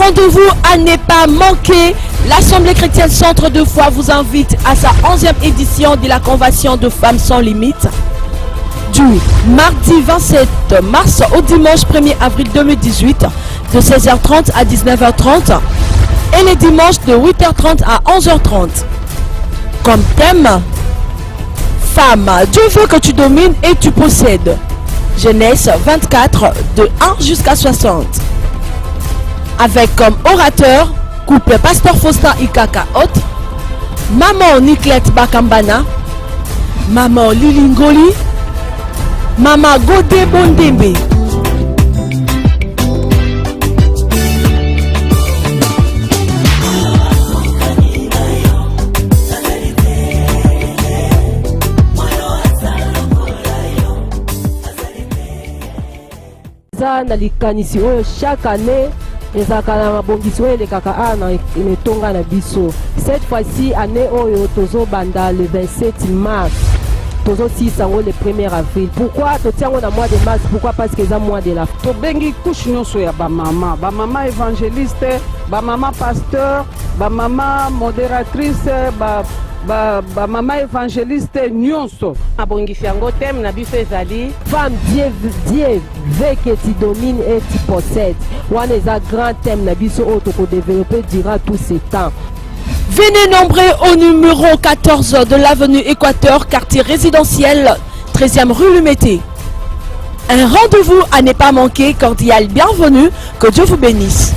rendez-vous à ne pas manquer. L'Assemblée chrétienne Centre de foi vous invite à sa 11e édition de la Convention de femmes sans limite. Du mardi 27 mars au dimanche 1er avril 2018 de 16h30 à 19h30 et les dimanches de 8h30 à 11h30. Comme thème, femme, Dieu veut que tu domines et tu possèdes. Genèse 24 de 1 jusqu'à 60. Avec comme orateur, couple Pasteur Faustin Ikaka Hot, Maman Niclette Bakambana, Maman Lilingoli, Maman Godé Bondembe. Na likanisi oyo chaque année ezaka na mabongisi oyo elekaka na etonga na biso. Cette fois-ci année oyo tozo banda le 27 mars tozo sisango le 1er avril. Pourquoi totiango na mois de mars? Pourquoi? Parce que c'est mois de la to bengi couche nyonso ya ba mama évangéliste, ba mama pasteur, ba mama modératrice, ba mama évangéliste nyonso abongisi yango thème na biso ezali femme. Dieu veut que tu domines et tu possèdes. Wana eza grand thème na biso oyo toko développer durant tout ce temps. Venez nombreux au numéro 14 de l'avenue Équateur, quartier résidentiel, 13e rue Lumété. Un rendez-vous à ne pas manquer, cordial bienvenue, que Dieu vous bénisse.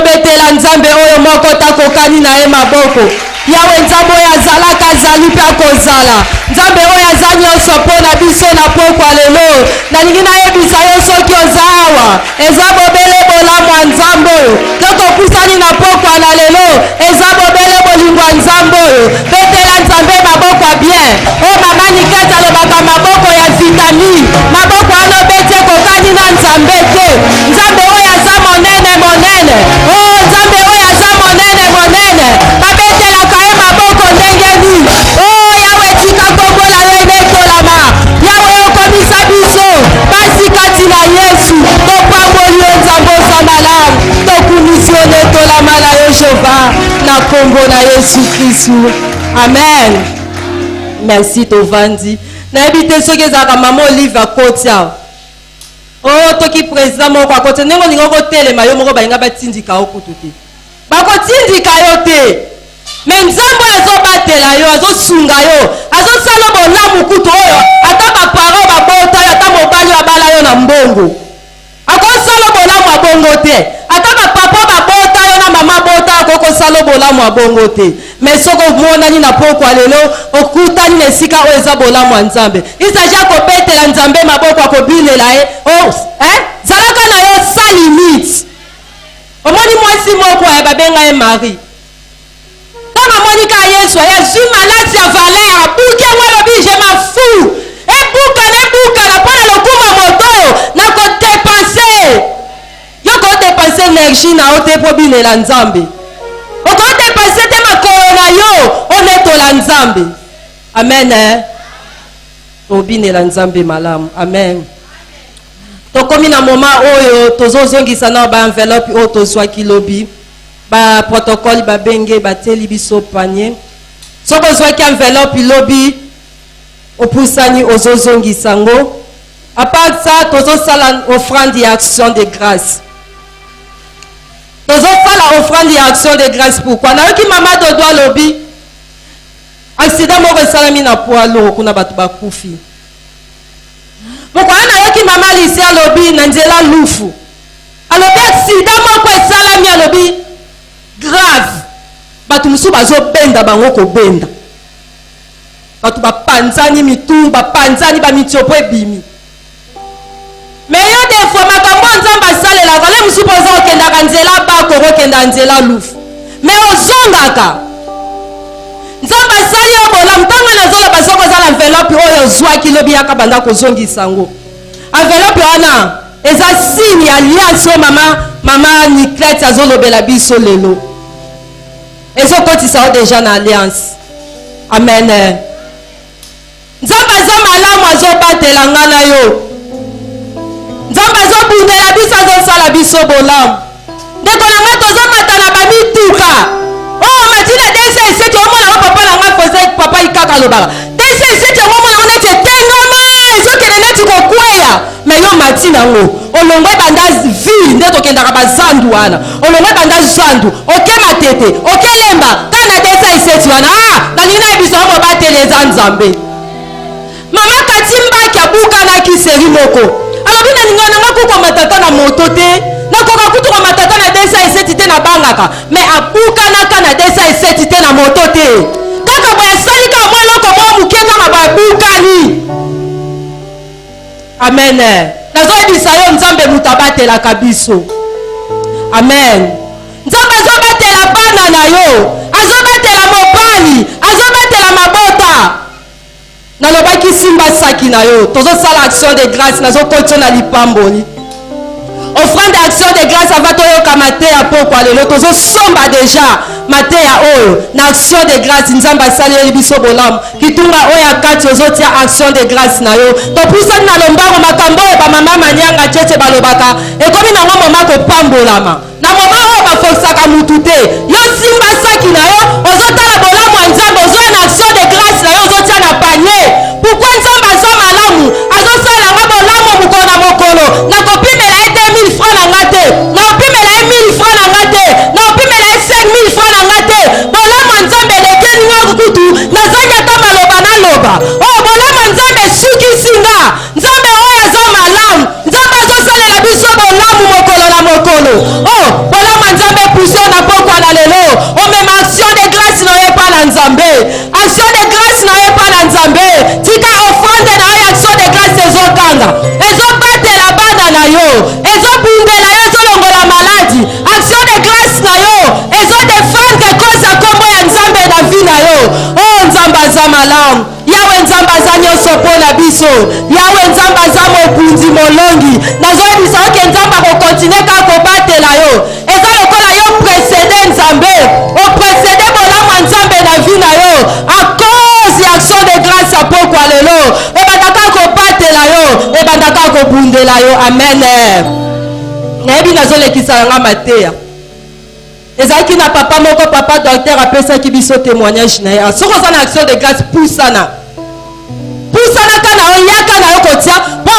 Betela nzambe oyo moko takokani na ye maboko yawe nzambe oyo azalaka azali mpe akozala nzambe oyo aza nyonso mpo na biso na pokwa lelo nalingi nayebisa yo soki oza awa eza bobele bolamu ya nzambe oyo tokopusani na pokwa na lelo eza bobele bolingo ya nzambe oyo betela nzambe maboko ya bien oyo mama Nikete alobaka maboko ya vitamine maboko wana obeti ekokani na nzambe te nzambe oyo aza monene monene oh nzambe oyo aza monene monene babetelaka ye maboko ndenge nini oh yawe tika kombola yo enetolama yawe okomisa biso basi kati na yesu topamboli yo nzambe oza malamu tokumisi yo netolama na yo jehova na kombo na yesu kristu amen. Merci tovandi nayebi te soki ezalaka mama Olive akoti awa oh toki président moko akote ndenge olingi okotelema yo moko balinga batindika yo kutu te bakotindika yo te me nzambe oyo azobatela yo azosunga yo azosala bolamu kutu oyo ata baparo babota yo ata mobali abala yo na mbongo akosala bolamu ya bongo te ata bapapa babota yo na mama bota akokosala bolamu ya bongo te me soki omonani na pokwa lelo okutani na esika oyo eza bolamu ya nzambe isaji akobetela nzambe maboko akobilela ye zalaka na yo sans limite omoni mwasi moko ya babenga ye Marie ntango amonika yesu yazwi maladi ya valeur abuki yango alobi je m'en fous ebukana mpo na lokumu ya moto oyo nakodepanse yo kodepanse énergie na yo te mpo bilela nzambe okodepanse te makolo na yo onetola nzambe amen obinela nzambe malamu amen. Tokomi na moment oyo tozozongisa na ba enveloppe oyo tozwaki lobi ba protocole ba benge bateli biso panier soko ozwaki enveloppe lobi opusani ozozongisa ngo à part ça tozosala offrande et action de grâce tozosala offrande et action de grâce pourquoi nayoki mama Dodo lobi accident moko esalami na poids lourd kuna bato bakufi mokwana nayoki mama Lise alobi na nzela lufu alobi accident moko esalami alobi grave bato mosusu bazobenda bango kobenda bato bapanzani mitumba bapanzani bamitiopo ebimi me yo defo makambo nzambe asalelaka le mosusu mpo oza okendaka nzela bako okokenda nzela lufu me ozongaka nzambe asali yo bolamu ntango nazoloba soko oza na enveloppe oyo ozwaki lobi yaka banda kozongisa yango enveloppe wana eza signe ya alliance oyo mama Niclette azolobela biso lelo ezokotisa yo deja na alliance amen. nzambe aza malamu azobatela nga na yo nzambe azobundela biso azosala biso bolamu ndeko na nga tozomata na bamituka oyo matina desa eseti omona ngo papa na nga foze papa ikaka alobaka desa eseti yango omona ngo neti etengama ezokende neti kokweya me yo matina yango olongwe banda ville nde tokendaka bazandu wana olongwe banda zandu oke matete oke lemba kana desa eseti wana nalingi nayebiso ngo mobateli eza nzambe mama kati mbaki abukanaki seri moko alobi nalinga nanga kukomata na moto te nakoka kutuka matata na desa eseti te na bangaka me abukanaka na desa eseti te na moto te kaka boye asalika mwa eloko mwa moke kaka babukani amen nazoyebisa yo nzambe moto abatelaka biso amen nzambe azobatela bana na yo azobatela mobali azobatela mabota nalobaki simba saki na yo tozosala action de grâce nazokotio na lipamboli offrande action de grâce ava toyoka mateya pokwa lelo tozosomba deja mateya oyo na action de grâce nzambe asaleli biso bolamu kitunga oyo akati ozotia action de grâce na yo topusani na lombango makambo oyo bamama manyanga cheche balobaka ekomi nango moma kopambolama na moma oyo bafokisaka mutu te yo simba saki na yo ozotala bolamu ya nzambe ozoya na action de grâce na yo ozotia na panier pourkui nzambe aza malamu azosalanga bolamu mokolo na mokolo nakopimela ye 2000 francs na nga te nakopimela ye 1000 francs na nga te nakopimela ye 5000 francs na nga te bolamu ya nzambe elekeli nga kutu nazangi ata maloba naloba oyo bolamu ya nzambe esukisi nga nzambe oyo aza malamu nzambe azosalela biso bolamu mokolo na mokolo bolamu ya nzambe pusio na pokwa na lelo omema action de grâce na yo epa na nzambe action de grâce na yo epa na nzambe tika offrande na yo action de grâce ezokanga ezobatela bana na yo ezobundela yo ezolongola maladi action de grâce na yo ezodefendre cause ya kombo ya nzambe na vi na yo nzambe aza malamu yawe nzambe aza nyonso mpo na biso yawe nzambe aza mobundi molongi nazoyebisa oke nzambe akokontinue kaka kobatela yo eza lokola yo presede nzambe opresede bolamu ya nzambe na vi na yo a cause ya action de grâce ya pokwa lelo ebandaka kobatela yo ebandaka kobundela yo amen nayebi nazolekisa yanga mateya ezalaki na papa moko papa docteur apesaki biso témoignage na ye soki oza na action de grâce pusana kana oyaka na yo kotia mpo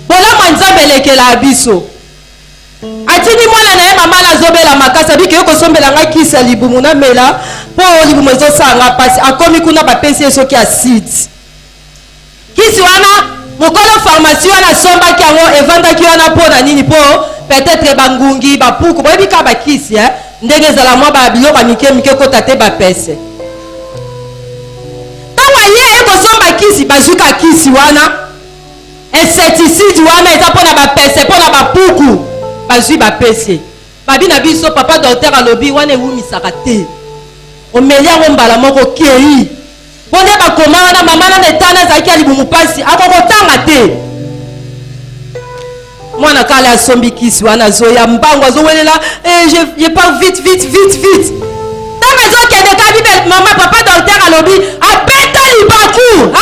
bolamu ya nzambe elekela ya biso atindi mwana na ye mama nazobela makasi abiki yo kosombelanga kisi ya libumu namela mpo libumu ezosalanga mpasi akomi kuna bapesi ye soki acide kisi wana mokolo pharmacie wana asombaki yango evandaki wana mpo na nini mpo peut-être bangungi bapuku boyebi kaka bakisi ndenge ezala mwa babiloko ya mike kota te bapese ntango aye ekosomba kisi bazwika kisi wana insecticide wana eza mpona bapese mpona bapuku bazwi bapese babi na biso papa docteur alobi wana ewumisaka te omeli yango mbala moko kei mpo nde bakoma wana mama nana etana ezalaki ya libumu mpasi akokotanga te mwana kala asombi kisi wana azoya mbango azowelela je pars vite ntango ezokende kabi mama papa docteur alobi abeta libaku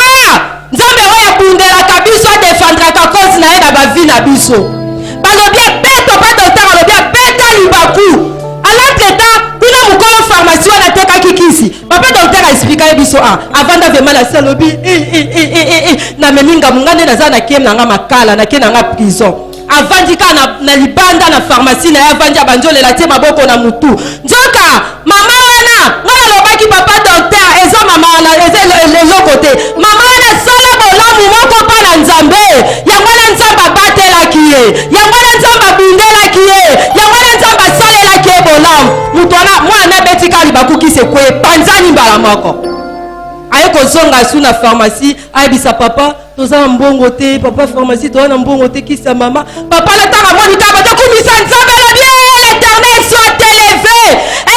nzambe oyo abundelaka biso adefendraka cause na ye na bavi na biso balobi papa docteur alobi abeta libaku alentretemps kuna mokolo pharmacie wana atekaki kisi papa docteur aexplika ye biso avanda vraimen na se alobi namemi ngamu nga nde naza nakie nanga makala nakie nanga prison avandi ka na libanda na pharmacie na ye avandi abanzolela tie maboko na mutu nzoka mama wana nga nalobaki papa docteur eza mama wana eza eloko te mama wana sala bolamu moko mpa na nzambe yango wana nzambe abatelaki ye yango wana nzambe abundelaki ye yango wana nzambe asalelaki ye bolamu mutu wana mwana abetika libakukisi ekwe epanzani mbala moko aye kozonga su na pharmacie ayebisa papa toza na mbongo te papa pharmacie toza na mbongo te kisa mama papa lataka moni kaka tokumisa nzambe alobi l'éternel soit élevé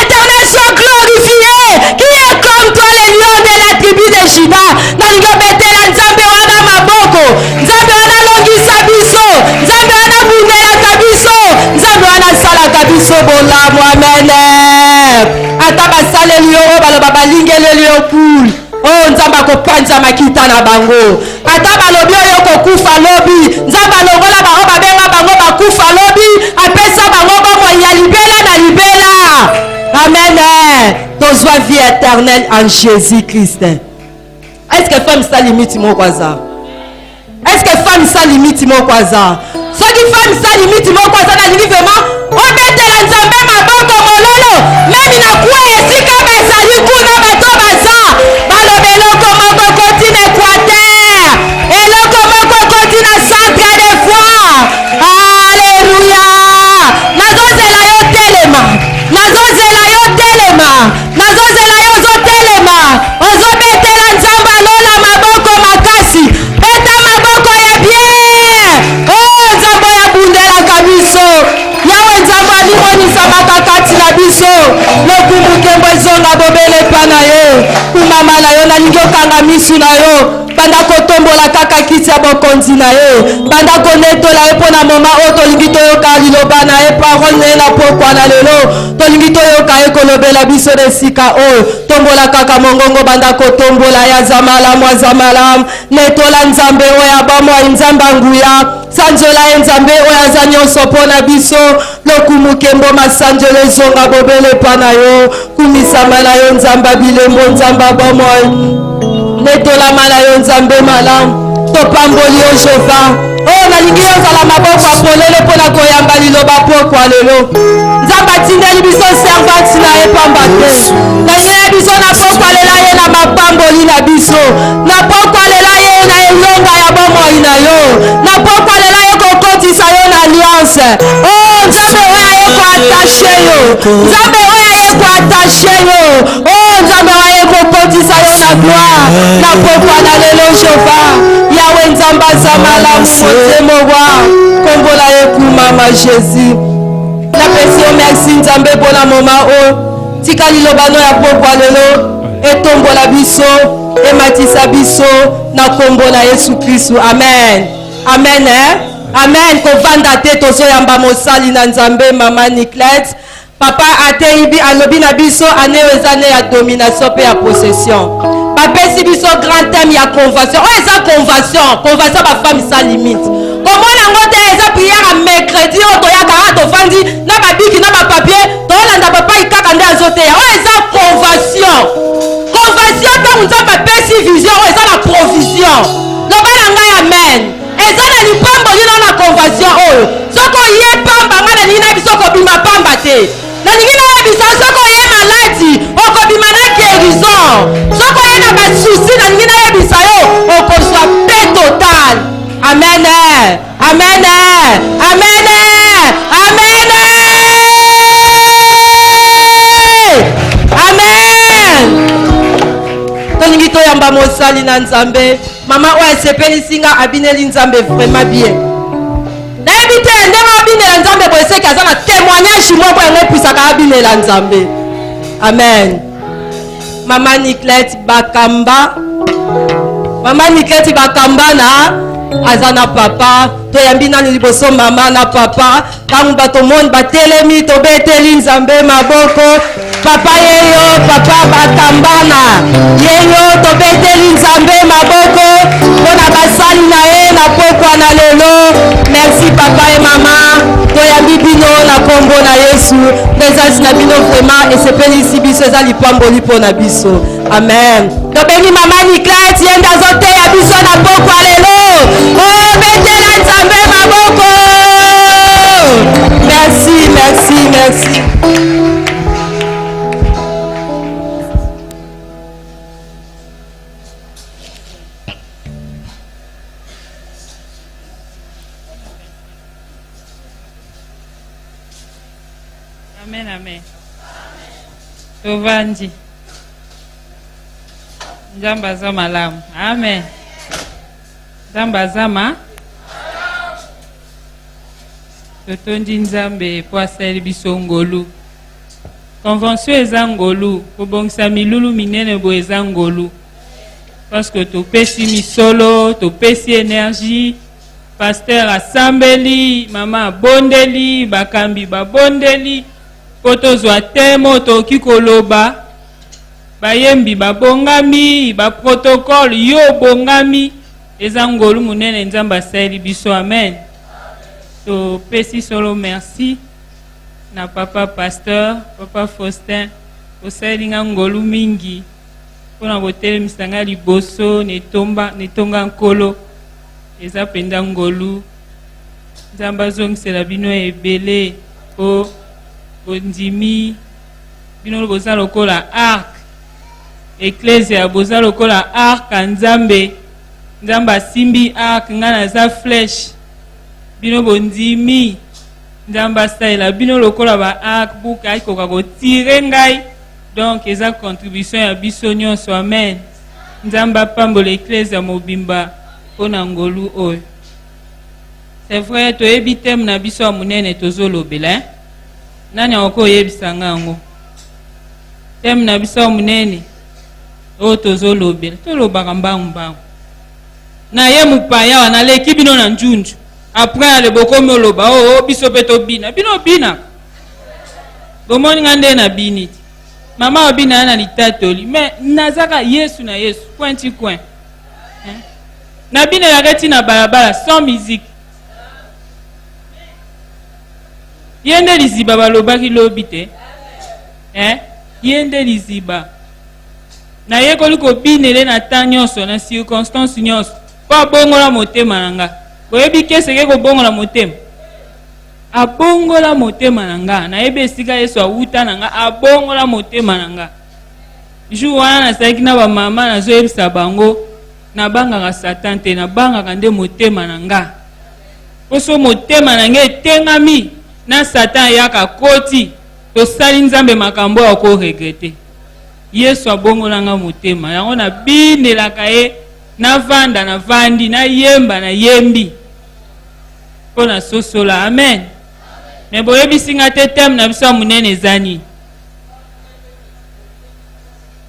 éternel soit glorifié qui est comme toi le lion de la tribu de Juda nalingi obetela nzambe wana maboko nzambe wana alongisa biso nzambe wana abundelaka biso nzambe wana asalaka biso bolamu amen ata basaleli yo oyo baloba balingeleli yo pule Oh nzamba kopanza makita na bango. Ata balobi oyo kokufa lobi. Nzamba longola bango babenga bango bakufa lobi. Apesa bango bomo ya libela na libela. Amen. Tozwa vie éternelle en Jésus-Christ. Est-ce que femme sans limite mon kwaza? Est-ce que femme sans limite mon kwaza? Ceux qui femme sans limite mon kwaza na lingi vraiment obetela nzambe maboko mololo. Même na kwa esika bazali kuna bato baza. Balobelo komo kokoti na Équateur. Eloko moko koti na centre de foi. Alléluia. Nazozela yo telema. Nazozela yo telema. Nazozela yo zo telema. Ozobetela nzamba lola maboko makasi. Beta maboko ya bien. Oh nzambo ya bundela kabiso. Yawe nzambo alimonisa makakati na biso. Lokumbuke mbwezonga bobele pana yo. Kumama na yo na ningokanga misu na yo. Banda kotombola kaka kiti ya bokonzi na ye. Banda konetola ye pona moma o tolingi toyoka liloba na ye parole na ye na pokwa na lelo. Tolingi toyoka ye kolobela biso de sika o. Tombola kaka mongongo banda kotombola ya zamalam. Netola nzambe oya bamwa nzamba nguya. Sanzola ye nzambe oya za nyonso pona biso. Lokumukembo masanjolo zonga bobele pana yo. Kumisama na yo nzamba bilembo nzamba bamwa. Netola mala yo nzambe malamu topamboli yo Jehova. Oh nalingi yozala maboko apolele mpona koyamba liloba pokwa lelo. Nzambe atindeli biso servante na ye pamba te. Nalingi biso na pokwa lela ye na mapamboli na biso. Na pokwa lela ye na elonga ya bomoi na yo. Na pokwa lela ye kokotisa yo na alliance. Oh nzambe oya ye koattache yo. Nzambe oya ye koattache yo. Oh nzambe oya ye kokotisa yo na gloire. Na pokwa na lelo Jehova. Yawe nzamba za malamu motemowa. Kombola ye kumama Jésus. Na pesi yo merci nzambe pona moma o. Tika lilobano ya pokwa lelo. Etombola biso. Ematisa biso. Na kombola Yesu Kristu. Amen. Amen. Amen. Kovanda te tozo yamba mosali na nzambe mama Niclette. Papa ateibi alobi na biso anewezane ya domination pe ya possession. Bapesi biso grand thème ya convention. Oh eza convention ba femme sans limite. Comment la ngote eza prière à mercredi o to ya kara to fandi na ba biki na ba papier to landa papa ikaka nde azote ya. Oh eza convention. Convention pe unza bapesi vision o eza la provision. Loba na ngai amen. Eza na lipambo lino na convention oyo. Soko ye pamba ngana nina biso ko bima pamba te. Na ningina ya bisa soko ye maladi okobima na guérison. Soko ye na ba souci na ningina ya bisa yo okozwa paix totale. Amen. Amen. Amen. Amen. Amen. Tolingi to yamba mosali na nzambe. Mama oya sepeli singa abineli nzambe vraiment bien. Nayebite ndenge abinela nzambe boyeseki aza na témoignage moko yango epuisaka abinela nzambe. Amen. Mama Niclette Bakamba. Mama Niclette Bakamba na aza na papa. Toyambi nani liboso mama na papa. Tangu bato monde batelemi tobeteli nzambe maboko. Papa yeyo, papa Bakambana. Yeyo tobeteli nzambe maboko. Pona basali na ye na pokwa na lelo. Merci papa et maman. Toyambi bino na kombo na Yesu. Desasi na bino vraiment et sepeli ici biso eza lipamboli pona biso. Amen. Tobeni mama Niclette yenda zote ya biso na pokwa lelo. Oh betela nzambe maboko. Merci, merci, merci. Amen, amen. Tovandi. Nzamba za malamu. Amen. Nzamba zama. Totondi nzambe po asali biso ngolu. Convention eza ngolu. Kobongisa milulu minene bo eza ngolu. Parce que topesi misolo, topesi énergie. Pasteur asambeli, mama bondeli, bakambi babondeli. Poto zwa temo toki koloba bayembi babongami baprotocole yo bongami eza ngolu munene nzambe asali biso amen. Topesi solo merci na papa pasteur papa Faustin osali nga ngolu mingi mpona kotelemisa nga liboso netonga nkolo eza mpenza ngolu. Nzambe azongisela bino ebele po bondimi bino boza lokola arc Ecclesia boza lokola arc nzambe asimbi arc nga naza flèche bino bondimi nzambe asalela bino lokola ba arc buka akoka kotire ngai donc eza contribution ya biso nyonso amen. Nzambe apambola Ecclesia mobimba mpona ngolu oyo. C'est vrai toyebi teme na biso ya munene tozolobela nani akoko oyebisa nga yango teme na biso ya munene oyo tozolobela tolobaka mbangu na ye mupaya wana leki bino na njunju après ale bokomi oloba o biso pe tobina bino bina bomoni nga nde na bini mama obina na litatoli mais nazaka Yesu na Yesu pointi coin na bina ya keti na balabala sans musique yende liziba balobaki lobi te yende liziba na ye koli kobinele na temps nyonso na circonstance nyonso po abongola motema na nga boyebi keseke kobongola motema abongola motema na nga nayebi esika Yesu awuta na nga abongola motema na nga jour wana nasalaki na bamama nazoyebisa bango nabangaka Satan te nabangaka nde motema na nga poso motema na nga etengami na Satan yaka koti tosali nzambe makambo ya koregrete. Yesu abongola nga motema yango na binelaka ye navanda na vandi na yemba na yembi mpona sosola amen. Me boyebisi nga te teme na biso munene ezani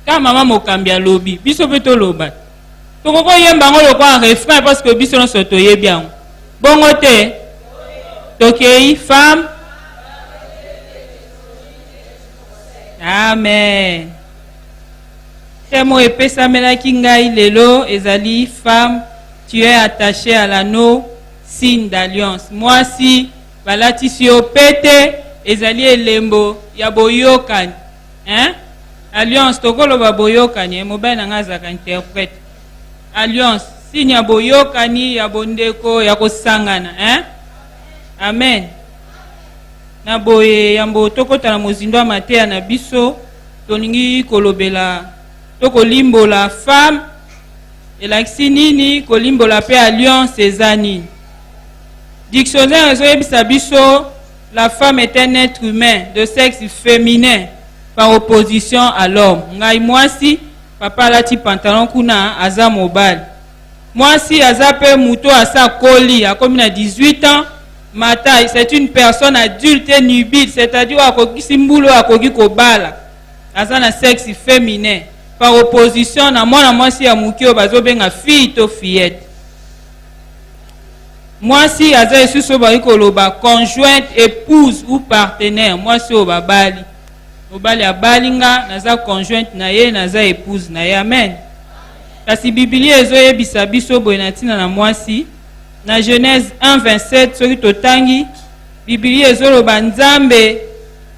ka mama mokambi alobi biso mpe toloba tokoko yemba ngo lokwa refrain parce que biso nyonso toyebi yango bongo te tokei femme amen. Temo epesamelaki ngai lelo ezali femme tu es attachée à l'anneau signe d'alliance. Mwasi balatisi yo pete ezali elembo ya boyokani alliance tokoloba boyokani mobali na nga azaka interprète alliance signe ya boyokani ya bondeko ya kosangana amen. Na boye yambo tokota na mozindo ya mateya na biso tolingi kolobela tokolimbola femme elakisi nini kolimbola pe alliance eza nini. Dictionnaire ezoyebisa biso la femme est un être humain de sexe féminin par opposition à l'homme. Ngai mwasi papa alati pantalon kuna aza mobali mwasi aza pe muto asa koli akomi na 18 ans mata c'est une personne adulte et nubile c'est-à-dire akokisi mbulu akoki kobala aza na sexe féminin par opposition na mwana mwasi ya muki oyo bazobenga fille to fillette. Mwasi aza esusu baki koloba conjointe épouse ou partenaire mwasi oyo babali mobali abali nga naza conjointe na ye naza épouse na ye amen. Kasi Biblia ezoyebisa biso boye na ntina na mwasi na Genèse 1:27 soki totangi Biblia ezoloba Nzambe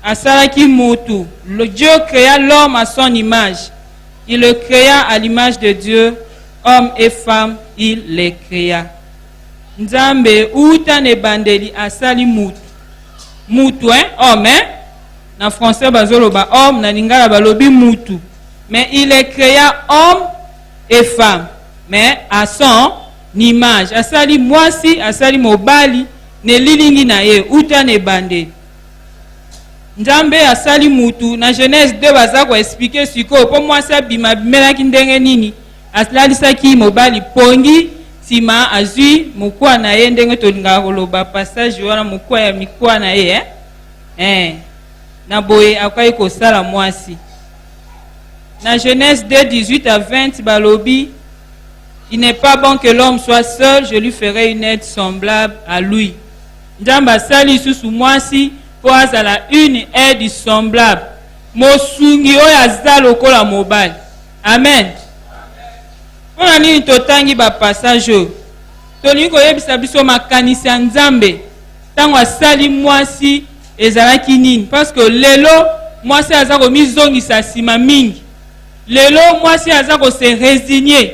asalaki mutu. Dieu créa l'homme à son image. Il le créa à l'image de Dieu, homme et femme, il les créa. Nzambe uta ne bandeli asali mutu. Mutu homme na français bazoloba homme na lingala balobi mutu. Mais il les créa homme et femme, mais à son image. Asali mwasi, asali mobali, ne lilingi na ye, uta ne bandeli. Nzambe asali mutu, na Genèse 2 baza ko expliquer siko, po mwasi abima bimelaki ndenge nini, asalisaki mobali pongi, sima azui, mukwa na ye ndenge tolinga koloba passage wana mukwa ya mikwa na ye, na boye akai kosala mwasi. Na Genèse 2, 18 à 20, balobi, il n'est pas bon que l'homme soit seul, je lui ferai une aide semblable à lui. Nzamba sali susu mwasi, pour azala une aide semblable. mosungi oyo aza lokola mobali. Amen. On a nini totangi ba passage oyo. Tolingi koyebisa biso makanisi ya Nzambe tango asali mwasi ezalaki nini, parce que lelo mwasi aza komizongisa nsima mingi. Lelo mwasi aza kose résigner.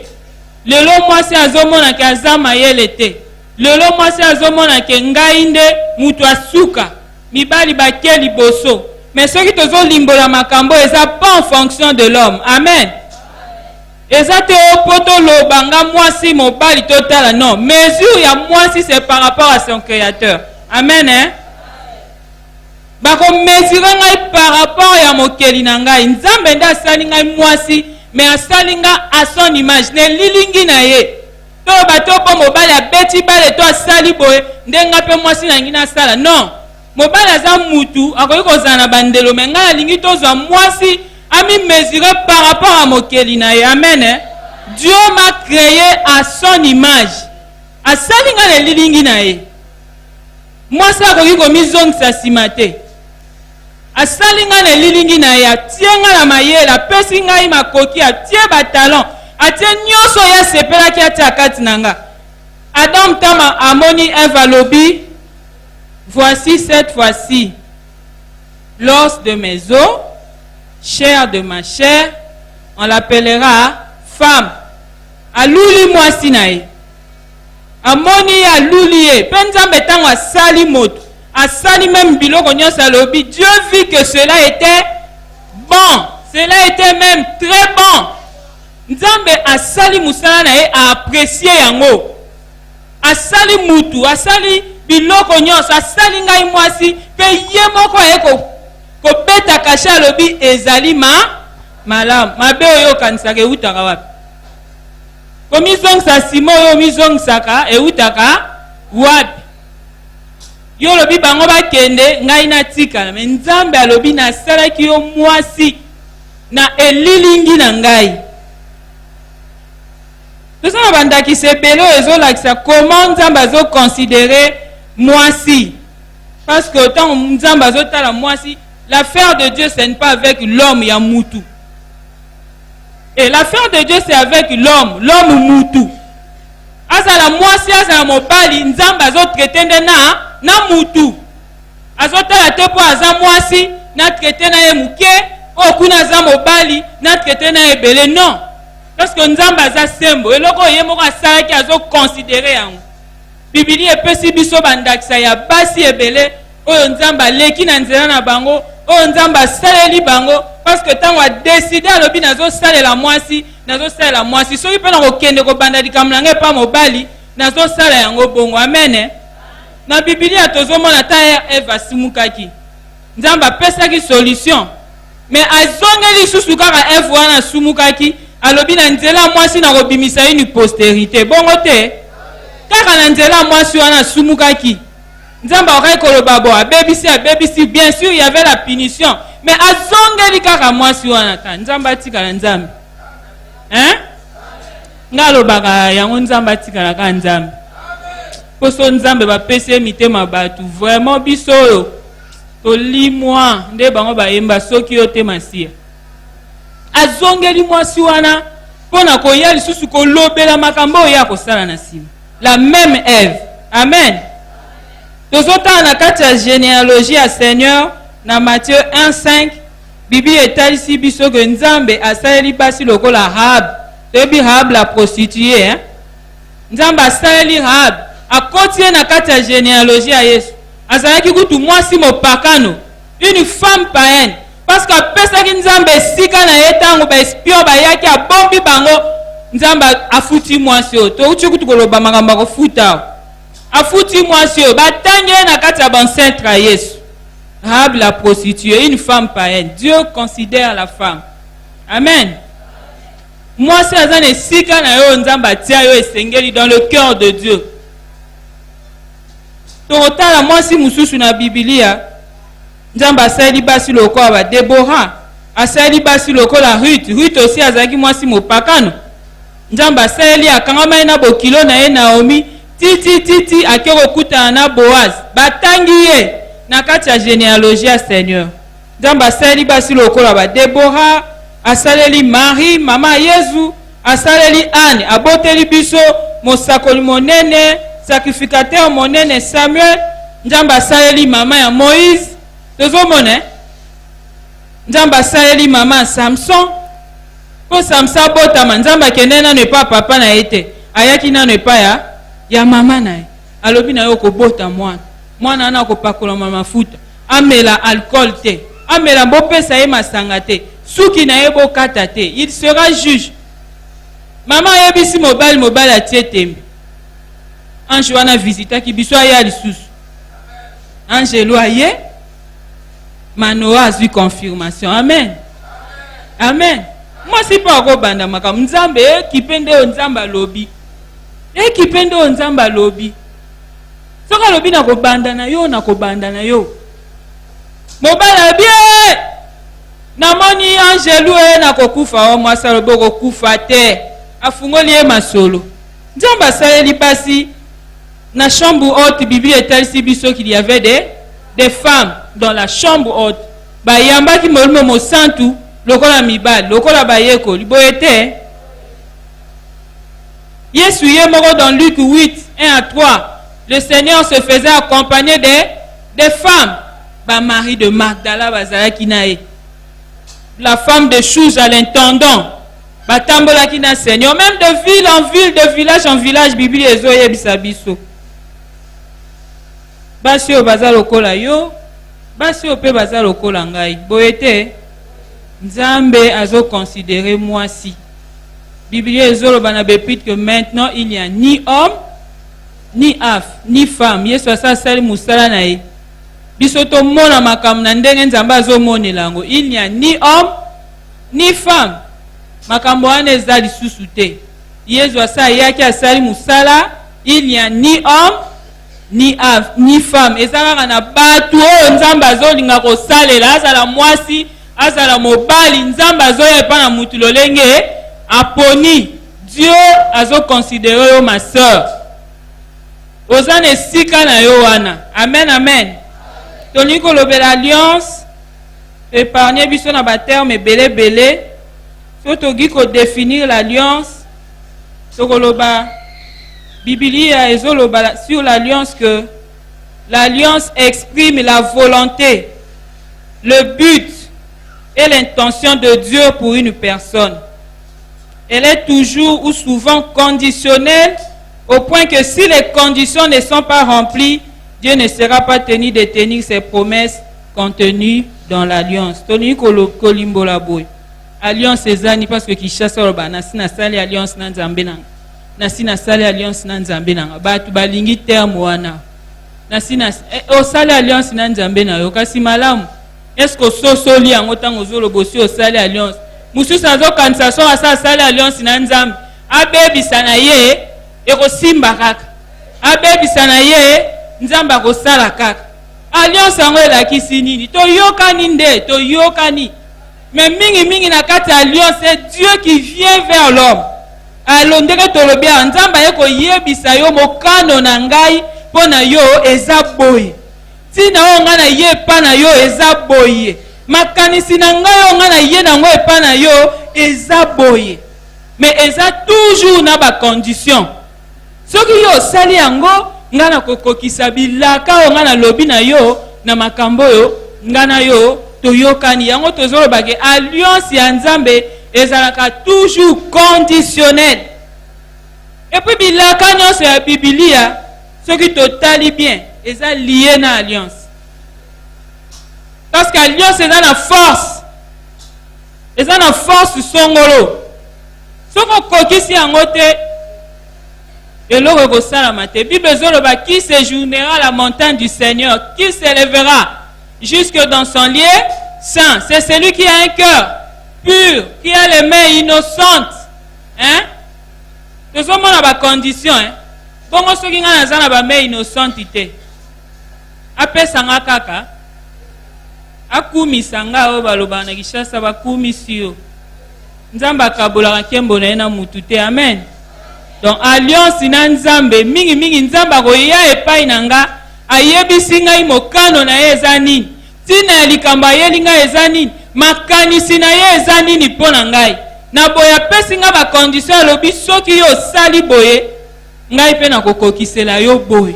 Lelo mwasi azomona ke aza mayele te. Lelo mwasi azomona ke ngai nde mutu asuka mibali bake liboso. Mais soki tozolimbola makambo eza pas en fonction de l'homme. Amen. Eza te poto lobanga mwasi mobali totala, non. Mesure ya mwasi c'est par rapport à son créateur. Amen, hein? Bako mesure ngai par rapport ya mokeli na ngai. Nzambe nda asali ngai mwasi, mais asali nga à son image. Ne lilingi na ye. To bato po mobali abeti bale to asali boye, ndenga pe mwasi na ngina sala. Non. Mobali aza mutu, akoki kozala na bandelo, mais ngai alingi tozwa mwasi ami mesuré par rapport à mokeli na ye. Amen, hein? Dieu m'a créé à son image. Asali nga na lilingi na ye. Mwasi akoki komizongisa nsima te. Asali nga na lilingi na ye, atie nga na mayele, apesi ngai makoki, atie batalon, atie nyonso ya sepelaki atie akati na nga. Adam tama amoni Eve alobi, voici cette fois-ci l'os de mes os, chair de ma chair, on l'appellera femme. Aluli mwasi na ye. Amoni aluli ye, pe Nzambe tango asali moto. Asali même biloko nyonso alobi, Dieu vit que cela était bon. Cela était même très bon. Nzambe asali musala na ye a apprécié yango. Asali mutu, asali biloko nyonso, asali ngai mwasi, pe ye moko ye ko beta kasha alobi ezali malamu. Mabe oyo kanisaka eutaka wapi? Komizongisa simo oyo mizongisaka eutaka wapi? Yo lobi bango bakende ngai na tika, mais Nzambe alobi na salaki yo mwasi na elilingi na ngai. Tosana bandaki sebelo ezolakisa comment Nzambe azo considérer mwasi. Parce que tant Nzambe azotala mwasi, l'affaire de Dieu ce n'est pas avec l'homme ya mutu. Et l'affaire de Dieu c'est avec l'homme mutu. Azala mwasi azala mobali, Nzambe azotraiter na mutu. Azotala te po aza mwasi na traiter na ye muke, okuna aza mobali na traiter na ebele, non. Parce que Nzambe aza sembo, eloko ye moko asalaki azo considérer yango. Bibili epesi biso bandakisa ya basi ebele oyo Nzambe aleki na nzela na bango, oyo Nzambe asaleli bango, parce que tango a décidé alobi nazo salela mwasi, soki pe na kokende kobanda likambo na ngai pa mobali nazo sala yango bongo. Amen. Na Biblia tozomona ta Eve asimukaki, Nzambe apesaki solution, mais azongeli susu kaka Eve wana asumukaki, alobi na nzela mwasi na kobimisa une postérité. Bongo te, kaka na nzela mwasi wana asumukaki, Nzambe akai koloba bo abebisi, bien sûr il y avait la punition, mais azongeli kaka mwasi wana ta Nzambe atika na Nzambe. Hein? Ngalo baka yango Nzambe atika na ka Nzambe. Poso Nzambe ba pese mitema batu vraiment biso yo to limwa nde bango ba yemba soki yo te masia. Azongeli mwasi wana pona ko yali susu ko lobela makambo ya ko sala na sima. La même Ève. Amen. Tozota na kati ya généalogie ya Seigneur na Matthieu 1:5, Bibi etalisi biso ke Nzambe asaleli basi lokola Rahab. Tebi Rahab la prostituée, hein? Nzambe asaleli Rahab akotie na kati ya généalogie ya Yesu. Azalaki kutu mwasi mopakano, une femme païenne, parce que pesaki Nzambe sika na ye tango ba espion ba yaki abombi bango, Nzambe afuti mwasi o. To uchi kutu koloba makambo ko futa. Afuti mwasi o batange na kati ya bancentre ya Yesu. Rahab la prostituée, une femme païenne. Dieu considère la femme. Amen. Mwasi azane sika na yo Nzambe atia yo esengeli dans le cœur de Dieu. Tokotala mwasi mususu na Biblia, Nzambe asali basi lokola ba Deborah, asali basi lokola Ruth aussi azaki mwasi mopakano. Nzambe asali akangama na bokilo na ye Naomi, titi akero kuta na Boaz, batangi ye na kati ya généalogie ya Seigneur. nzambe asaleli basi lokola ba Debora, asaleli Marie mama Yesu, asaleli Anne, aboteli biso mosakoli monene, sacrificateur monene Samuel, nzambe asaleli mama ya Moïse, tozomona nzambe asaleli mama Samson, po Samson abotama nzambe akende nano epa papa na ye te, ayaki nano epa ya mama na ye, alobi na yo kobota mwana wana kopakola mafuta, amela alcool te, amela bopesa ye masanga te, suki na ye bokata te, il sera juge. Mama yebisi mobali atie tembe, ange wana visitaki biso aya lisusu, angelo aye, Manoa azwi confirmation. Amen. Amen. Moi si pas akobanda makambo nzambe ekipende o nzamba lobi, ekipende o nzamba lobi, soka lobi na kobanda na yo mobala bien namoni angelo na kokufa o mwasa loboko kufa te, afungoli ye masolo, nzamba saleli pasi na chambre haute. Bible etalisi biso qu'il y avait des femmes dans la chambre haute, bayamba ki molimo mosantu lokola mibali lokola bayeko liboyete. Yesu ye moko dans Luc 8 1 à 3, le Seigneur se faisait accompagner des femmes, ba Marie de Magdala bazalaki na ye, la femme de Chouge à l'intendant batambola ki na Seigneur, même de ville en ville, de village en village. Bible ezoyebisa biso basi o baza lokola yo, basi o pe baza lokola ngai boyete. Nzambe azo considérer moi si Bible ezoloba na bepite que maintenant il n'y a ni homme ni ni femme. Yesu asali musala na ye biso to mona makambo na ndenge nzambe azomonela yango, il n'y a ni homme ni femme. Makambo wana eza lisusu te. Yesu yaki asali musala, il n'y a ni homme ni femme. Ezalaka na batu oyo nzambe azolinga kosalela, azala mwasi azala mobali, nzambe azoya epa na mutu lolenge aponi. Dieu azo considérer yo ma sœur, ozana esika na yo wana. Amen, amen. Tolingi kolobela alliance, épargner biso na ba terme belé. So togi ko définir l'alliance, sokoloba Biblia ezoloba sur l'alliance que l'alliance exprime la volonté, le but et l'intention de Dieu pour une personne. Elle est toujours ou souvent conditionnelle, au point que si les conditions ne sont pas remplies, Dieu ne sera pas tenu de tenir ses promesses contenues dans l'alliance. Toni kolimbola boy. Alliance ezani parce que Kishasa roba nasi na sali alliance na nzambe nanga. Nasi na sali alliance na nzambe nanga. Batu balingi terme wana. Nasi na o sali alliance na nzambe na yo kasi malamu. Est-ce que sosoli yango tango zolo bosi o sali alliance? Mususu azo kanisa so asa sali alliance na nzambe. Abebisa na ye eko simba kaka. Abebisa na ye nzamba ko sala kaka. Alliance yango elakisi nini? To yokani nde, to yokani. Mais mingi na kati alliance, c'est Dieu qui vient vers l'homme. Alors ndenge tolobi nzamba yeko yebisa yo mokano na ngai pona yo eza boye. Tina onga na ye pa na yo eza boye. Makanisi na ngai onga na ye na ngo epa na yo eza boye. Mais eza toujours na ba condition. Soki yo sali yango ngana kokokisa bilaka onga na lobi na yo na makambo yo ngana yo toyokani yango tozoloba ke alliance ya nzambe ezalaka toujours conditionnelle. Et puis bilaka nyonso ya Biblia soki totali bien eza lié na alliance. Parce que alliance eza na force. Eza na force songolo. Soko kokisi yango te eloko kosalama te. Bible zoloba qui séjournera la montagne du Seigneur, qui s'élèvera jusque dans son lieu saint. C'est celui qui a un cœur pur, qui a les mains innocentes. Hein? Nous sommes dans la condition. Comment ceux qui ont les mains innocentes te? Après sanga kaka, akumi sanga o baloba na kishasa bakumi sio. Nzamba kabola kembo na ena mutu te. Amen. Donc alliance na nzambe mingi nzamba ko ya epai nanga ayebisi ngai mokano na eza nini. tina likambo ayeli ngai eza nini, makanisi na ye eza nini mpo na ngai. Na boye apesi nga bakondition alobi soki yo osali boye ngai mpe nakokokisela yo boye.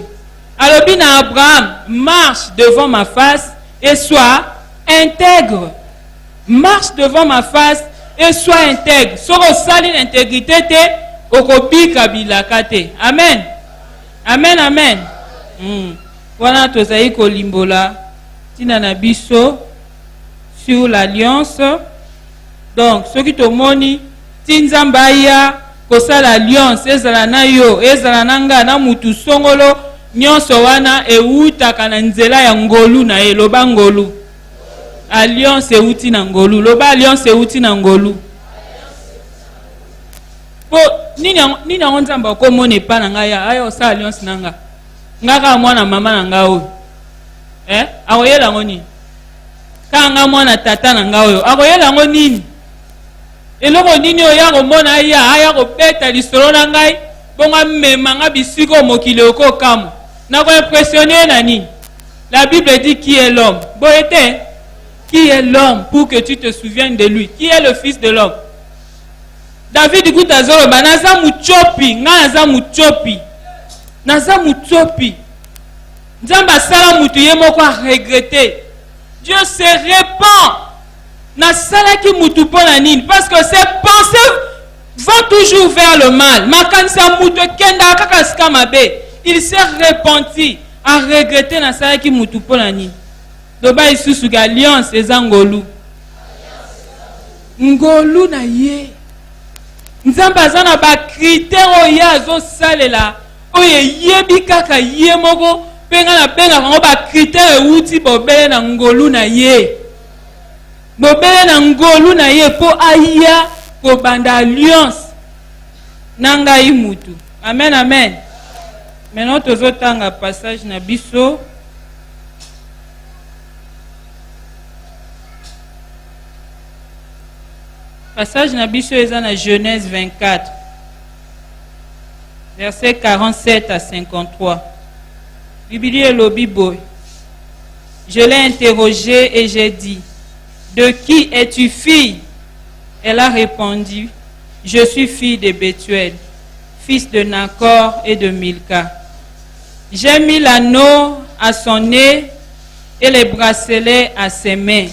Alobi na Abraham, marche devant ma face et sois intègre. Marche devant ma face et sois intègre. Soko osali l'intégrité te okobika bilaka te. Amen. Amen, amen. Wana tozali kolimbola tina na biso sur l'alliance. Donc, ce qui te moni, tinzamba ya kosala alliance ezala na yo, ezala nanga na mutu songolo, nyonso wana eutaka na nzela ya ngolu na ye, loba ngolu. Alliance euti na ngolu, loba alliance euti na ngolu. Po nini nzamba ko mone pa na nga ya, ayo sa alliance nanga. Ngaka mwana mama na nga oyo. Akoyela ngoni. Kanga mwana tata na nga oyo, akoyela ngoni. Eloko nini oya komona aya kobeta lisolo na ngai bonga mema nga bisiko mokili oko kamo na ko impressionner na nini. La Bible dit qui est l'homme. Boete, qui est l'homme pour que tu te souviennes de lui? Qui est le fils de l'homme? David dit azoro banaza muchopi, nga naza muchopi. Naza muchopi. Nzamba sala mutu ye moko a regretter. Dieu se répand. Na salaki mutu pona nini, parce que ses pensées vont toujours vers le mal. Makanisa mutu kenda kaka ska mabe. Il s'est repenti à regretter na salaki mutu pona nini. Doba isusu ga alliance ezangolu. Ngolu na ye. Nzamba zana ba critère oya zo salela. Oye yebi kaka ye moko penga na benga ngo ba critère euti bobele na ngolu na ye. Bobele na ngolu na ye po aya ko banda alliance nanga imutu. Amen, amen. Maintenant tozotanga passage na biso eza na Genèse 24 verset 47 à 53. Bible elobi boy. Je l'ai interrogé et j'ai dit, de qui es-tu fille? Elle a répondu, je suis fille de Bethuel, fils de Nacor et de Milka. J'ai mis l'anneau à son nez et les bracelets à ses mains.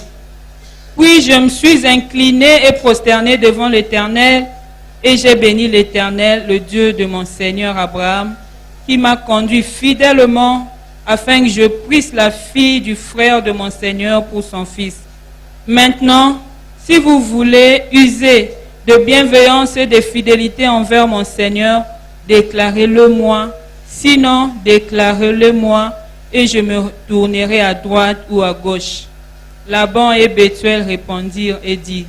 Puis je me suis inclinée et prosternée devant l'Éternel et j'ai béni l'Éternel, le Dieu de mon Seigneur Abraham, qui m'a conduit fidèlement afin que je prisse la fille du frère de mon Seigneur pour son fils. Maintenant, si vous voulez user de bienveillance et de fidélité envers mon Seigneur, déclarez-le-moi. Sinon, déclarez-le-moi et je me tournerai à droite ou à gauche. Laban et Bethuel répondirent et dirent,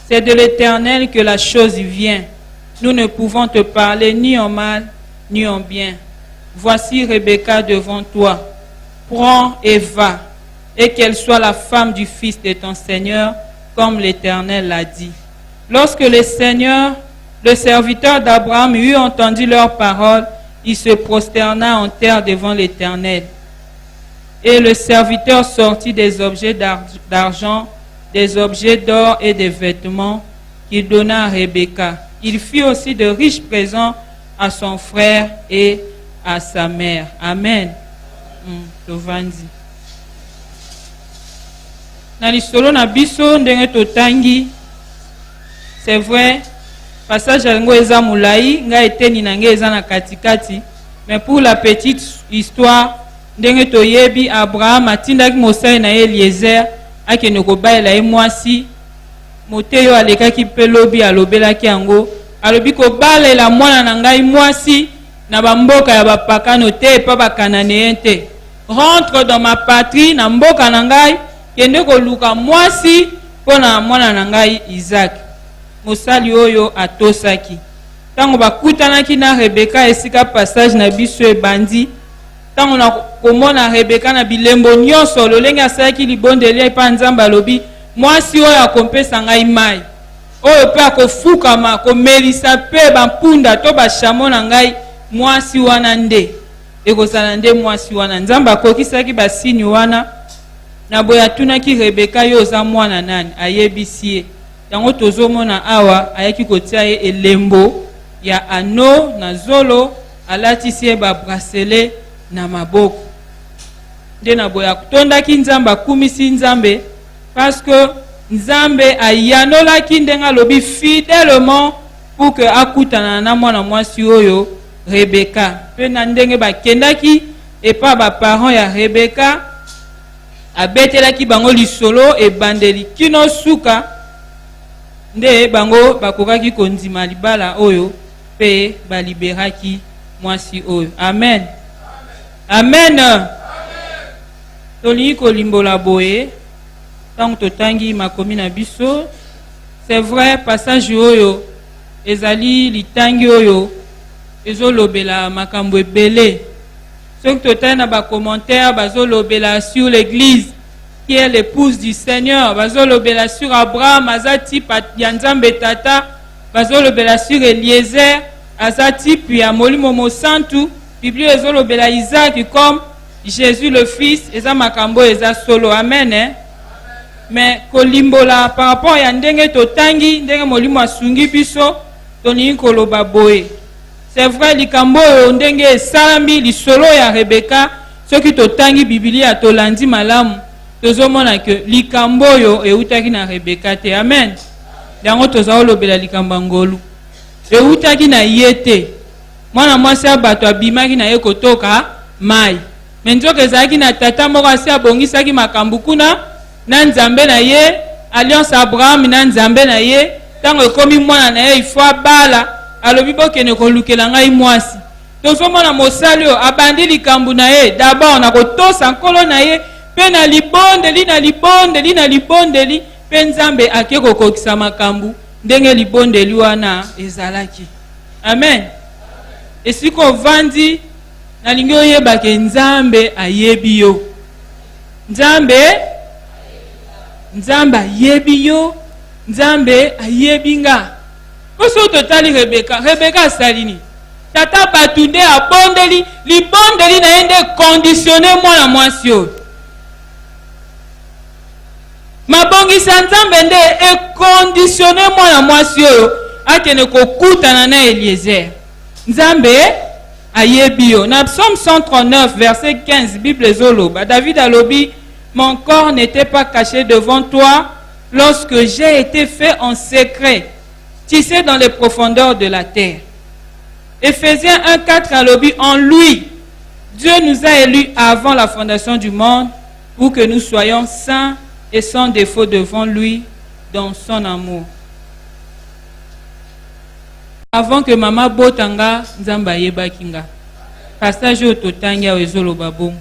c'est de l'Éternel que la chose vient. Nous ne pouvons te parler ni en mal, ni en bien. Voici Rebecca devant toi. Prends et va, et qu'elle soit la femme du fils de ton Seigneur, comme l'Éternel l'a dit. Lorsque le Seigneur, le serviteur d'Abraham, eut entendu leurs paroles, il se prosterna en terre devant l'Éternel. Et le serviteur sortit des objets d'argent, des objets d'or et des vêtements qu'il donna à Rebecca. Il fit aussi de riches présents à son frère et à sa mère. Amen. Tovandi. Na lisolo na biso ndenge totangi. C'est vrai, passage yango eza mulai, nga eteni na nge eza na katikati. Mais pour la petite histoire, ndenge toyebi Abraham atindaki mosali na Eliezer akende kobalela ye mwasi. Moteyo alekaki mpe lobi alobelaki yango. Alobi kobalela mwana na ngai mwasi na bamboka ya bapakano te epa bakananéen te. Rentre dans ma patrie na mboka na ngai kende koluka mwasi pona mwana na ngai Isaac. Mosali oyo atosaki. Tango bakutanaki na Rebecca esika passage na biso ebandi. Tango na komona Rebecca na bilembo nyonso lolenge asalaki libondeli epa Nzambe alobi mwasi oyo akompesa ngai mai. Oyo pe akofukama komelisa pe bampunda to bashamo na ngai mwasi wana nde. Ekozala nde mwasi wana. Nzambe akokisaki basini wana na boye atunaki Rebeka yo oza mwana nani ayebisi ye yango tozomona awa ayaki kotia ye elembo ya ano na zolo alatisi ye bracelet na maboko nde na boye akutondaki nzambe akumisi nzambe parce que nzambe ayanolaki ndenge alobi fidèlement pour que akutana na mwana mwasi oyo Rebeka pe na ndenge bakendaki epa baparent ya Rebeka abetelaki bango lisolo ebandeli kino suka nde bango bakokaki kondima libala oyo pe baliberaki mwasi oyo. Amen. Amen. Tolingi kolimbola boye tango totangi makomi na biso. C'est vrai passage oyo ezali litangi oyo ezolobela makambo ebele. Ceux qui totangi na ba commentaire bazolobela sur l'église qui est l'épouse du Seigneur, bazolobela sur Abraham azati ya Nzambe tata, bazolobela sur Eliezer azati puis ya Molimo Mosantu, Bible ezolobela Isaac comme Jésus le fils, eza makambo eza solo. Amen. Hein? Mais kolimbola par rapport ya ndenge totangi ndenge Molimo asungi biso toningi koloba boye. C'est vrai likambo ndenge esambi lisolo ya Rebeka soki totangi Biblia tolandi malamu tozomona ke likambo yo eutaki na Rebeka te. Amen. Yango tozolobela likambo ngolu eutaki na yete mwana mwasi abato abimaki na ye kotoka mai menzoka ezalaki na tata moko asi abongisaki makambo kuna na Nzambe na ye alliance Abraham na Nzambe na ye tango ekomi mwana na ye ifo abala alobi bokene kolukela ngai mwasi tozomona mosali oyo abandi likambo na ye d'abord na kotosa nkolo na ye pe na libondeli pe Nzambe ake kokokisa makambo ndenge libondeli wana ezalaki. Amen. Esiko ovandi nalingi oyebake Nzambe ayebi yo. Nzambe ayebi yo. Nzambe ayebi nga. Oso totali Rebeka asalini tata batunde abondeli libondeli na yende conditionné mwana mwasi oyo mabongisa Nzambe nde econditionné mwana mwasi oyo akene kokutana na Eliezer. Nzambe ayebi yo. Na Psaume 139 verset 15 Bible zoloba David alobi mon corps n'était pas caché devant toi lorsque j'ai été fait en secret tissé dans les profondeurs de la terre. Éphésiens 1:4 alobi en lui Dieu nous a élus avant la fondation du monde pour que nous soyons saints et sans défaut devant lui dans son amour. Avant que maman botanga Nzamba yebakinga. Passage au totanga ezoloba bon.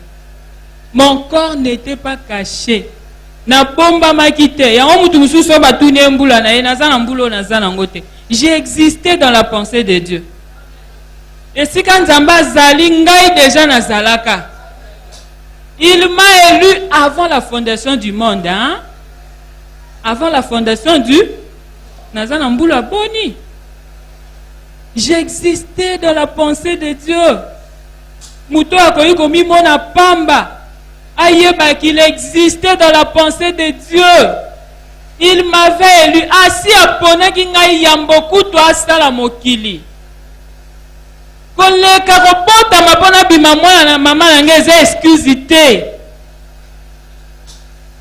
Mon corps n'était pas caché. Na bomba makite. Yango mutu mususu batuni mbula na ye nazana mbulo nazana ngote. J'ai existé dans la pensée de Dieu. Et si quand Nzamba zali ngai déjà nazalaka. Il m'a élu avant la fondation du monde, hein? Avant la fondation du nazana mbula boni. J'existais dans la pensée de Dieu. Muto akoyi komi mona pamba. Ayeba qu'il existait dans la pensée de Dieu. Il m'avait élu. Asi apone ki ngai yamboku to asala mokili. Koleka kopota mapona bima mwana na mama nange eza excuse te.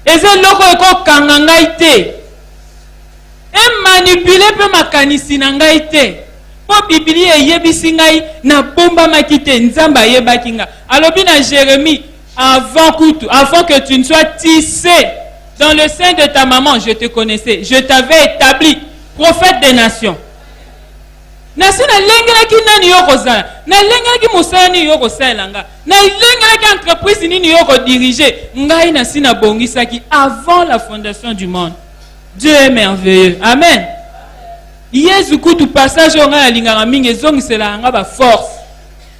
Eza loko eko kanga ngai te. E manipule pe makanisi na ngai te. Po Biblia yebisi ngai na bomba makite Nzamba yebaki nga. Alobi na Jérémie avant que tu ne sois tissé dans le sein de ta maman, je te connaissais. Je t'avais établi prophète des nations. Nasi na lengela ki nani yoko zala. Na lengela ki mosala ni yoko salanga. Na lengela ki entreprise ni yoko diriger. Ngai nasi na bongisa ki avant la fondation du monde. Dieu est merveilleux. Amen. Yesu kutu passage on a linganga mingi zongisela nga ba force.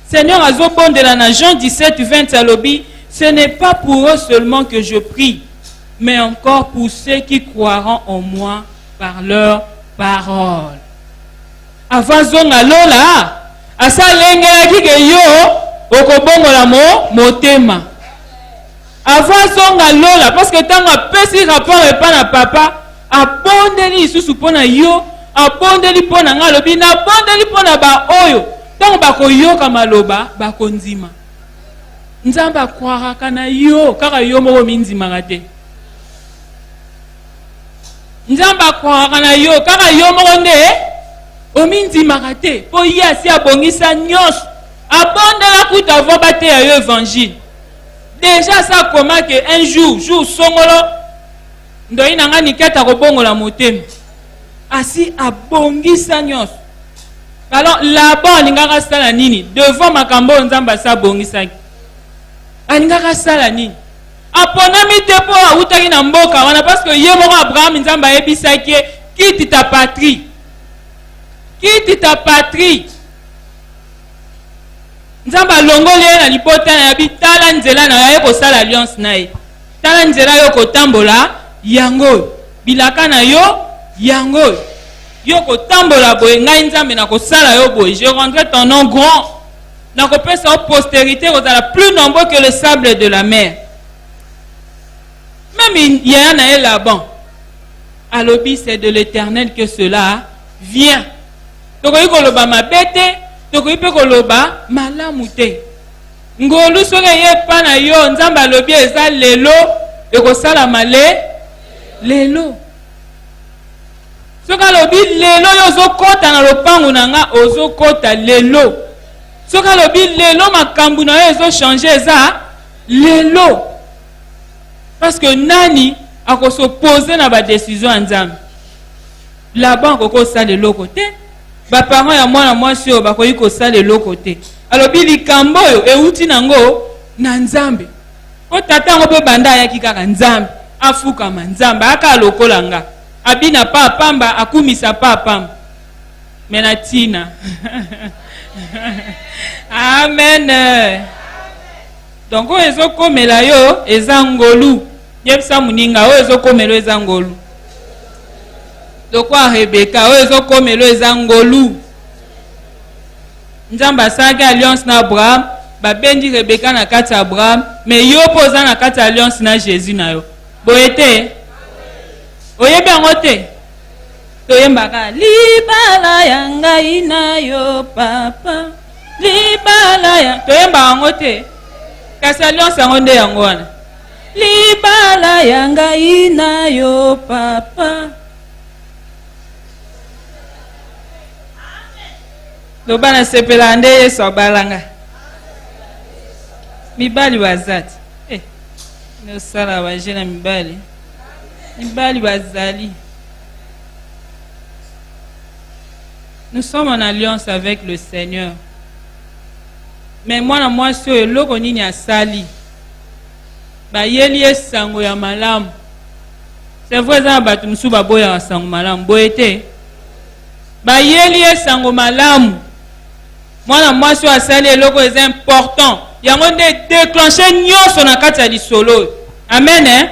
Seigneur azobondela na Jean 17:20 alobi, ce n'est pas pour eux seulement que je prie, mais encore pour ceux qui croiront en moi par leur parole. Avant zonga lola, asa lengela ki ke yo okobongola motema. avant zonga lola parce que tant apesi rapport epa na papa abondeli lisusu mpona yo abondeli mpona nga lobi na abondeli mpona baoyo ntango bakoyoka maloba bakondima nzambe akwaka na yo kaka yo moko mindimaka te nzambe akwaka na yo kaka yo moko nde omindimaka te mpo ye asi abongisa nyonso abondela kuta avo bateya yo évangile déjà ça comment que un jour songolo ndoi nanga niketa kobongola motema asi abongisa nyonso alors là-bas alingaka sala nini devant makambo nzambe asa abongisaki alingaka sala nini aponami te mpo awutaki na mboka wana parce que ye moko abraham nzambe ayebisaki ye quitte ta patrie nzambe alongoli ye na libota na yabi tala nzela na yo kosala alliance na ye tala nzela yo kotambola yango bilaka na yo yango yo kotambola boye ngai nzambe na kosala yo boye je rendrai ton nom grand na kopesa o postérité kozala plus nombreux que le sable de la mer. Même yaya na ye Laban alobi c'est de l'Éternel que cela vient. Tokoki koloba mabe te tokoki mpe koloba malamu te ngolu soki ye epa na yo nzambe alobi eza lelo ekosalama lelo soki alobi lelo yo ozokota na lopango na nga ozokota lelo soki alobi lelo makambo na yo ezochange eza lelo parce que nani akosopose na badesizio ya nzambe Laban akoko osala eloko te baparent ya mwana mwasi oyo bakoki kosala eloko te alobi likambo oyo euti nango na nzambe po tata yango mpe banda ayaki kaka nzambe afukama nzambe aka alokola nga abina pa apamba akumisa pa apamba me na ntina amen donc oyo ezokomela yo eza ngolu yebisa moninga oyo ezokomela yo eza ngolu lokwa Rebeka oyo ezokomela yo eza ngolu nzambe asalaki alliance na Abraham babendi Rebeka na kati ya Abraham me yo mpo oza na kati ya alliance na Jésus na yo boye te oyebi yango te toyembaka libala ya ngai na yo papa libala ya toyemba yango te kasi alliance yango nde yango wana libala ya ngai na yo papa loba na sepela nde Yesu abalanga mibali bazati nosala baje na mibali bazali. Nous sommes en alliance avec le Seigneur. Mais moi sur eloko nini asali bayeli esango ya malamu. C'est vrai ça batu musu baboya sango malamu boyete bayeli esango malamu. Moi sur asali eloko est important. Yango nde déclencher nyonso na kati ya lisolo. Amen hein?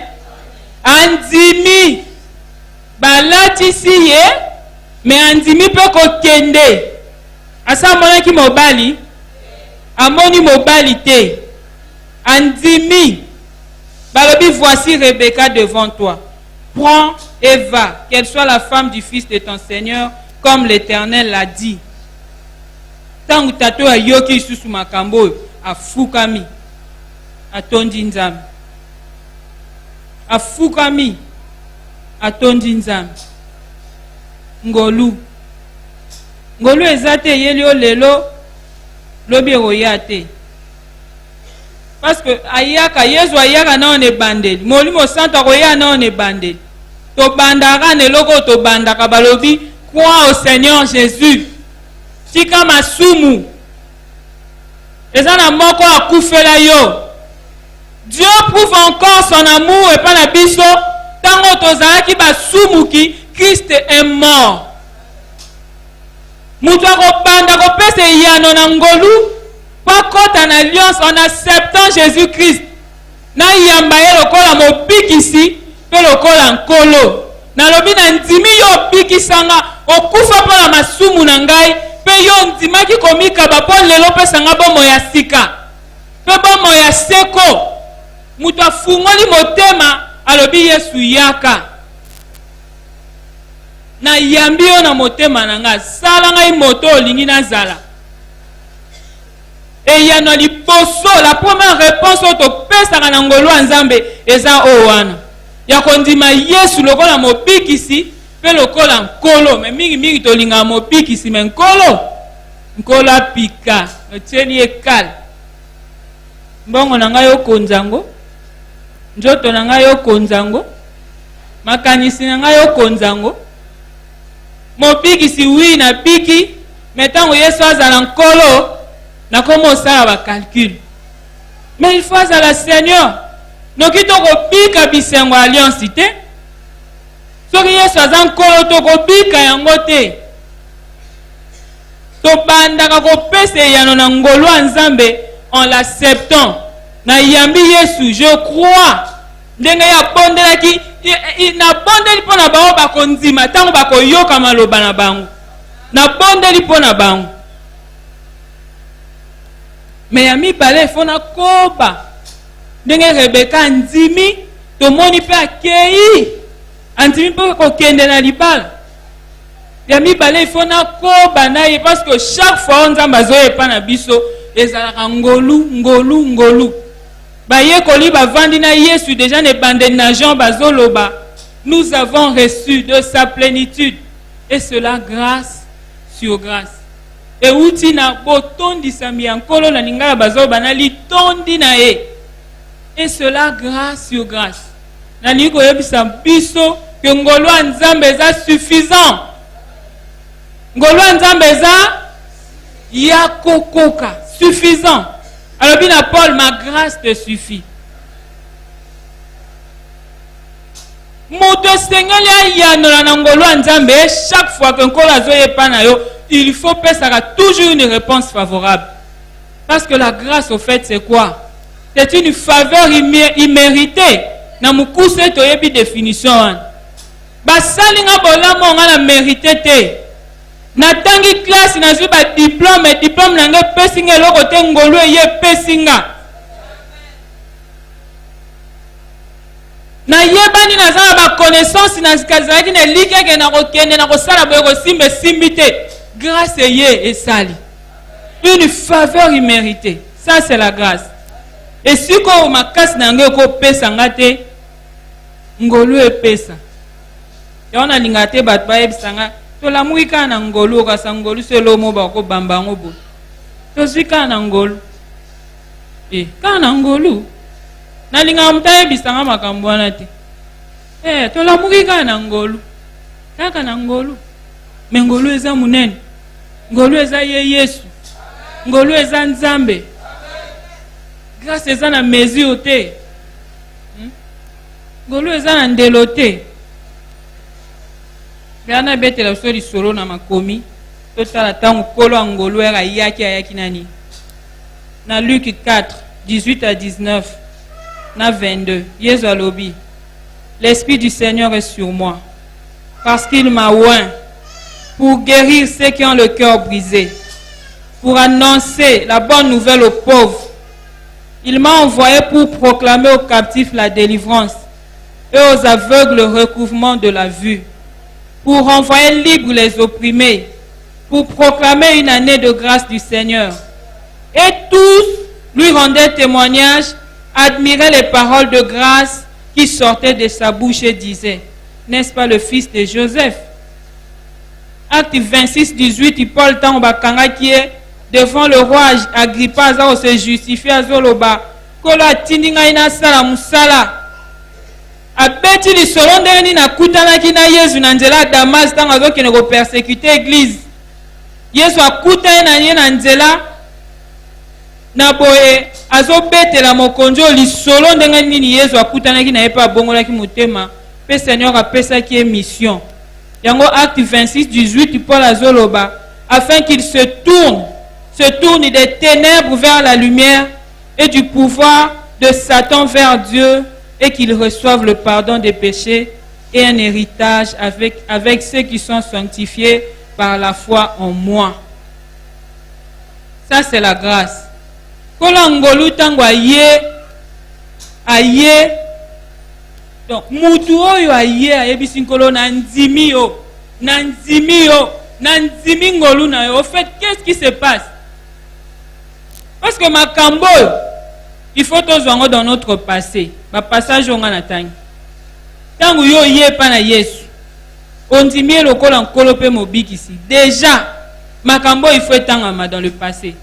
Andimi balatisi ye me andimi pe kokende asa monaki mobali amoni mobali te andimi balobi voici Rebecca devant toi prends et va qu'elle soit la femme du fils de ton Seigneur comme l'Éternel l'a dit. Tangu tato ayoki susu makambo afukami atondi nzambe afukami atondi nzambe ngolu ezate yeli o lelo lobi oya te parce que ayaka Yesu ayaka na on ebandeli molimo santo akoya na on ebandeli to bandaka ne loko to bandaka balobi crois au Seigneur Jésus tika masumu eza na moko akufela yo. Dieu prouve encore son amour et pas la biso tango tozalaki basumuki Christ est mort. Mutu akobanda kopesa yano na ngolu pa kota en alliance en acceptant Jésus-Christ na yamba ye lokola mobikisi pe lokola nkolo na lobi na ndimi yo bikisanga okufa pa na masumu na ngai pe yo ndimaki komika ba po lelo pesa nga bomo ya sika pe bomo ya seko mutu afungoli motema alobi Yesu yaka na yambi yo na motema na nga sala ngai moto olingi nazala. Et ya na liboso la première réponse oto pesaka na ngolu ya Nzambe eza o wana ya kondima Yesu lokola mobikisi pe lokola nkolo. Me mingi tolinga mobikisi me nkolo apika otieli ekala mbongo na ngai okonzango, njoto na ngai okonzango, makanisi na ngai okonzango. Mobikisi wi na biki metango Yesu azala nkolo na komo osala ba calcul. Mais il faut azala Seigneur noki tokobika bisengo alliance te. Soki Yesu aza nkolo tokobika yango te. Tobandaka kopesa eyano na ngolu ya Nzambe en l'acceptant. Na yambi Yesu, je crois. Ndenge ya bondelaki na bondeli pona bao bakondima tango bakoyoka maloba na bango. Na bondeli pona bango. Me ya mibale fona koba. Ndenge Rebeka ndimi tomoni pe akei. Andimi pe kokende na libala. Ya mibale fona koba na ye parce que chaque fois Nzambe azoyepa na biso ezalaka ngolu. Baye koli bavandi na Yesu déjà ne bande na Jean bazoloba. Nous avons reçu de sa plénitude et cela grâce sur grâce. Et uti na botondi sami ankolo na lingala bazoba na litondi na e. Et cela grâce sur grâce. Na liko yebisa biso que ngolo ya Nzambe eza suffisant. Ngolo ya Nzambe eza ya kokoka suffisant. Alors bien Paul, ma grâce te suffit. Moto sengeli ayano na ngolo ya Nzambe chaque fois que nkolo azoyepa na yo, il faut pesaka toujours une réponse favorable. Parce que la grâce au fait c'est quoi? C'est une faveur imméritée. Na mukuse to yebi définition. Basali nga bolamo nga na mérité te. Natangi classe na zuba diplôme na nge pesinga loko te ngolu ye pesinga. Na yebani na zana ba connaissance na zikazaki na likeke na kokende na kosala boye kosimbe simbite. Grâce ye esali. Une faveur imméritée. Ça c'est la grâce. Et si ko makasi na nge ko pesa ngate ngolu e pesa. Yona lingate bat ba ebisanga to la muika na ngolu ka sangolu selo mo ba ko bamba ngobo. To sika na ngolu. Kana ngolu. Na linga mtaye bisanga makambo wana te. To la muika na ngolu. Taka na ngolu. Me ngolu eza munene. Ngolu eza ye Yesu. Ngolu eza Nzambe. Grâce eza na mesure te. Ngolu eza na ndelo te. Gana bete la soli solo na makomi. Totala tango kolo angolo era yaki nani. Na Luc 4, 18 à 19. Na 22. Yesu alobi. L'Esprit du Seigneur est sur moi. Parce qu'il m'a oint pour guérir ceux qui ont le cœur brisé. Pour annoncer la bonne nouvelle aux pauvres. Il m'a envoyé pour proclamer aux captifs la délivrance et aux aveugles le recouvrement de la vue. Pour renvoyer libres les opprimés, pour proclamer une année de grâce du Seigneur. Et tous lui rendaient témoignage, admiraient les paroles de grâce qui sortaient de sa bouche et disaient, n'est-ce pas le fils de Joseph? Acte 26, 18, Paul Tambakanga qui est devant le roi Agrippa, Azao se justifie à Zoloba, Kola Tindinga ina sala musala. Abeti li solonde ni na kutana kina Yesu na nzela Damas tanga zo kene ko persécuter église. Yesu akuta na ye na nzela na boye azo betela mokonjo li solonde ngani ni Yesu akutana kina yepa bongola ki mutema pe Seigneur apesa ki mission. Yango acte 26 18 Paul azoloba afin qu'il se tourne des ténèbres vers la lumière et du pouvoir de Satan vers Dieu et qu'ils reçoivent le pardon des péchés et un héritage avec ceux qui sont sanctifiés par la foi en moi. Ça c'est la grâce. Kolangolu tangwa ye aye donc mutu oyo aye ayebisi nkolo na ndimi yo ngolu na yo. Au fait, qu'est-ce qui se passe? Parce que makambo il faut tous voir dans notre passé. Ba passage on a tangi. Tangu yo ye pa na Yesu. On dit mieux le col en colopé mobik ici. Déjà, makambo il faut tangama dans le passé.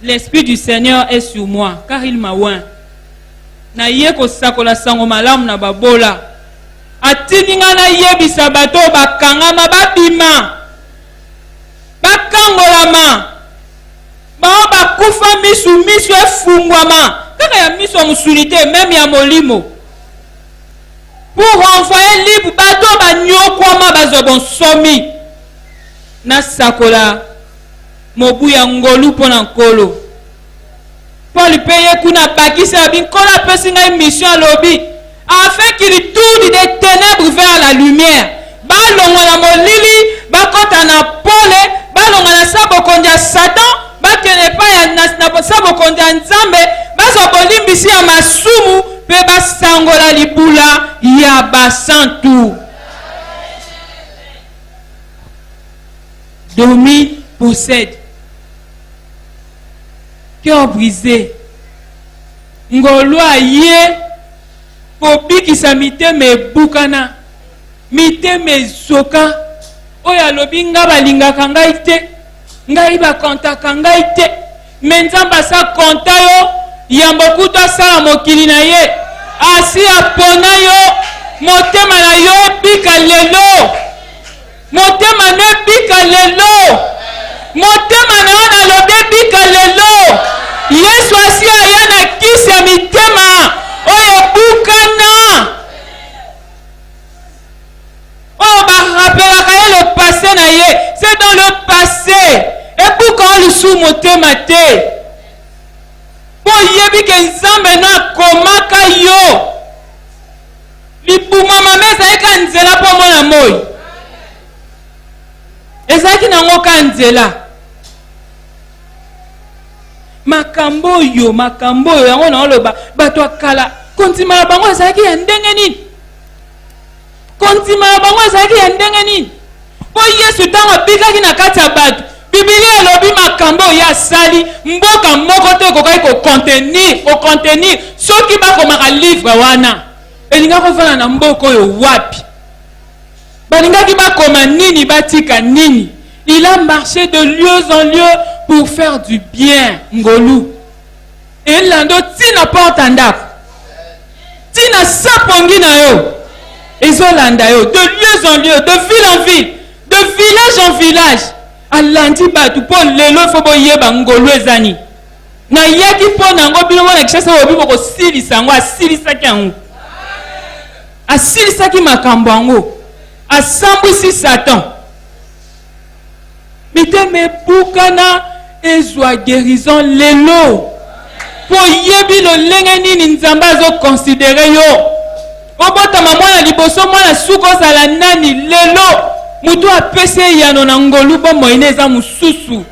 L'esprit du Seigneur est sur moi car il m'a oint. Na ye ko sakola sango malam na babola. Atininga na ye bisabato bakangama babima. Bakangolama. Ba bakufa misu efungwama. Kaka ya misu musulité même ya molimo. Pour renvoyer libre bato banyokwama bazobon somi. Na sakola mobu ya ngolu pona nkolo. Paul paye kuna bakisa binkola pesinga mission à lobby afin qu'il tourne des ténèbres vers la lumière. Balongo na molili bakota na pole balongo na sabokondia Satan bakene pa ya na sabokondia Nzambe bazobolimbisi ya masumu pe basangola libula ya basantu. Domine, possède. Cœur brisé. Ngolo aye pobikisa miteme bukana miteme zoka oya lobi nga balingaka ngai te ngai bakontaka ngai te me Nzambe asa konta yo yambo kutu asala mokili na ye asi apona yo motema na yo ebika lelo motema no ebika lelo motema na yo nalobi ebika lelo Yesu asi aya na kisi ya mitema oyo bukana oyo barapelaka ye le passé na ye c'est dans le passé ebuka oyo lisusu motema te po oyebi ke Nzambe no akomaka yo libumama me ezalaki ka nzela mpo mona moi ezalaki nango ka nzela makambo oyo yango na oloba bato akala kontima na bango ezalaki ya ndenge nini kontima na bango ezalaki ya ndenge nini po Yesu ntango abikaki na kati ya bato Biblia elobi makambo oyo asali mboka moko te ekokaki kocontenir soki bakomaka livre wana elingaki kovanda na mboka oyo wapi balingaki bakoma nini batika nini. Il a marché de lieu en lieu pour faire du bien, ngolu. Et lando tina porta ndako. Tina sapongi na yo. Ezolanda yo de lieu en lieu, de ville en ville, de village en village. Alandi batu po lelo fo boyeba ngolu ezani. Na yaki po nango bino mona kishasa obi boko silisa ngo asilisaki yango. Asilisaki makambo yango. Asambwisi Satan. Miteme bukana ezwa guérison lelo. Po yebi lo lenge nini Nzambe azo considérer yo. Obota mwana liboso mwana suko sala nani lelo. Mutu apese yano na ngolu bo moine eza mususu.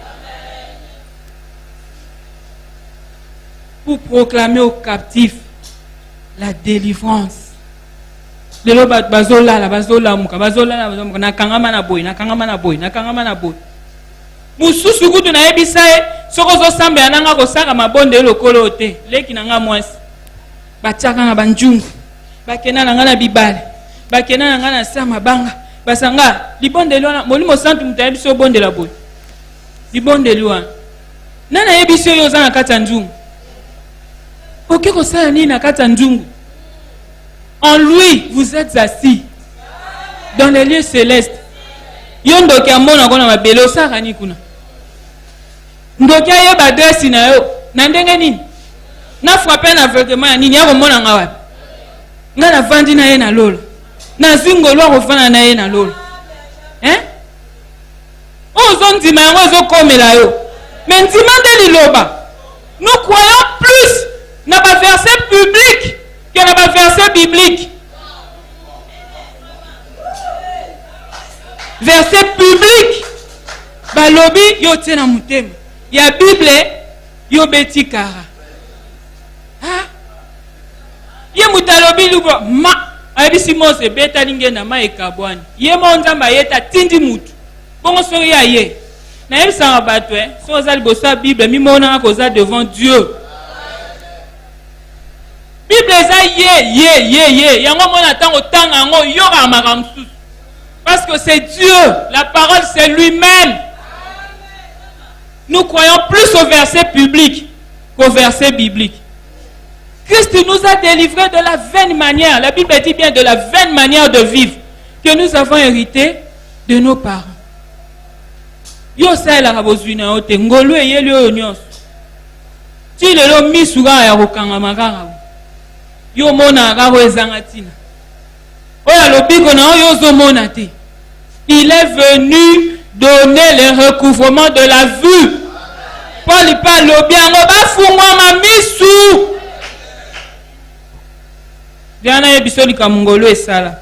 Pour proclamer aux captifs la délivrance. Lelo bazola muka nakangama na boy. Mususu kutu na ebisa e soko zo sambe ananga ko saka mabonde lokolo te leki nanga mwasi bachaka na banjungu bakena nanga na bibale bakena nanga na sama banga basanga libonde lwana molimo santu mutayebiso bonde la boy libonde lwana nana yebiso yo za na kata njungu oke ko sala nini na kata njungu. En lui vous êtes assis dans les lieux célestes. Yo ndoki amona kona mabele osaka ni kuna ndoki ayeba adresi na yo na ndenge nini na frappe na aveuglement ya nini yako mona nga wapi nga na vandi na ye na lolo na zingo lwa kofana na ye na lolo ozo ndima yango ezokomela yo me ndima nde liloba. Nous croyons plus na ba verset public que na ba verset biblique. Verset public balobi yo tena mutema ya Bible yo betikara ye mutalobi lubo ma abisi mose beta lingena ma ekabwani ye monzamba yeta tindi mutu bongo sori ya ye na yebisa bato so za liboso ya Bible mimona koza devant Dieu. Bible eza ye yango mona tango tanga yango yoka makambo susu parce que c'est Dieu, la parole c'est lui-même. Nous croyons plus au verset public qu'au verset biblique. Christ nous a délivrés de la vaine manière, la Bible dit bien de la vaine manière de vivre que nous avons hérité de nos parents. Yo sa la rabozwina ote ngolu eyeli oyo nyonso. Ti lelo misuga ya kokanga makanga. Yo mona karo ezanga tina. Oya lobiko na oyo zo mona te. Il est venu donner le recouvrement de la vue. Paul parle bien ngo ba fungwa ma misu. Diana yebisoli ka mungolo esala.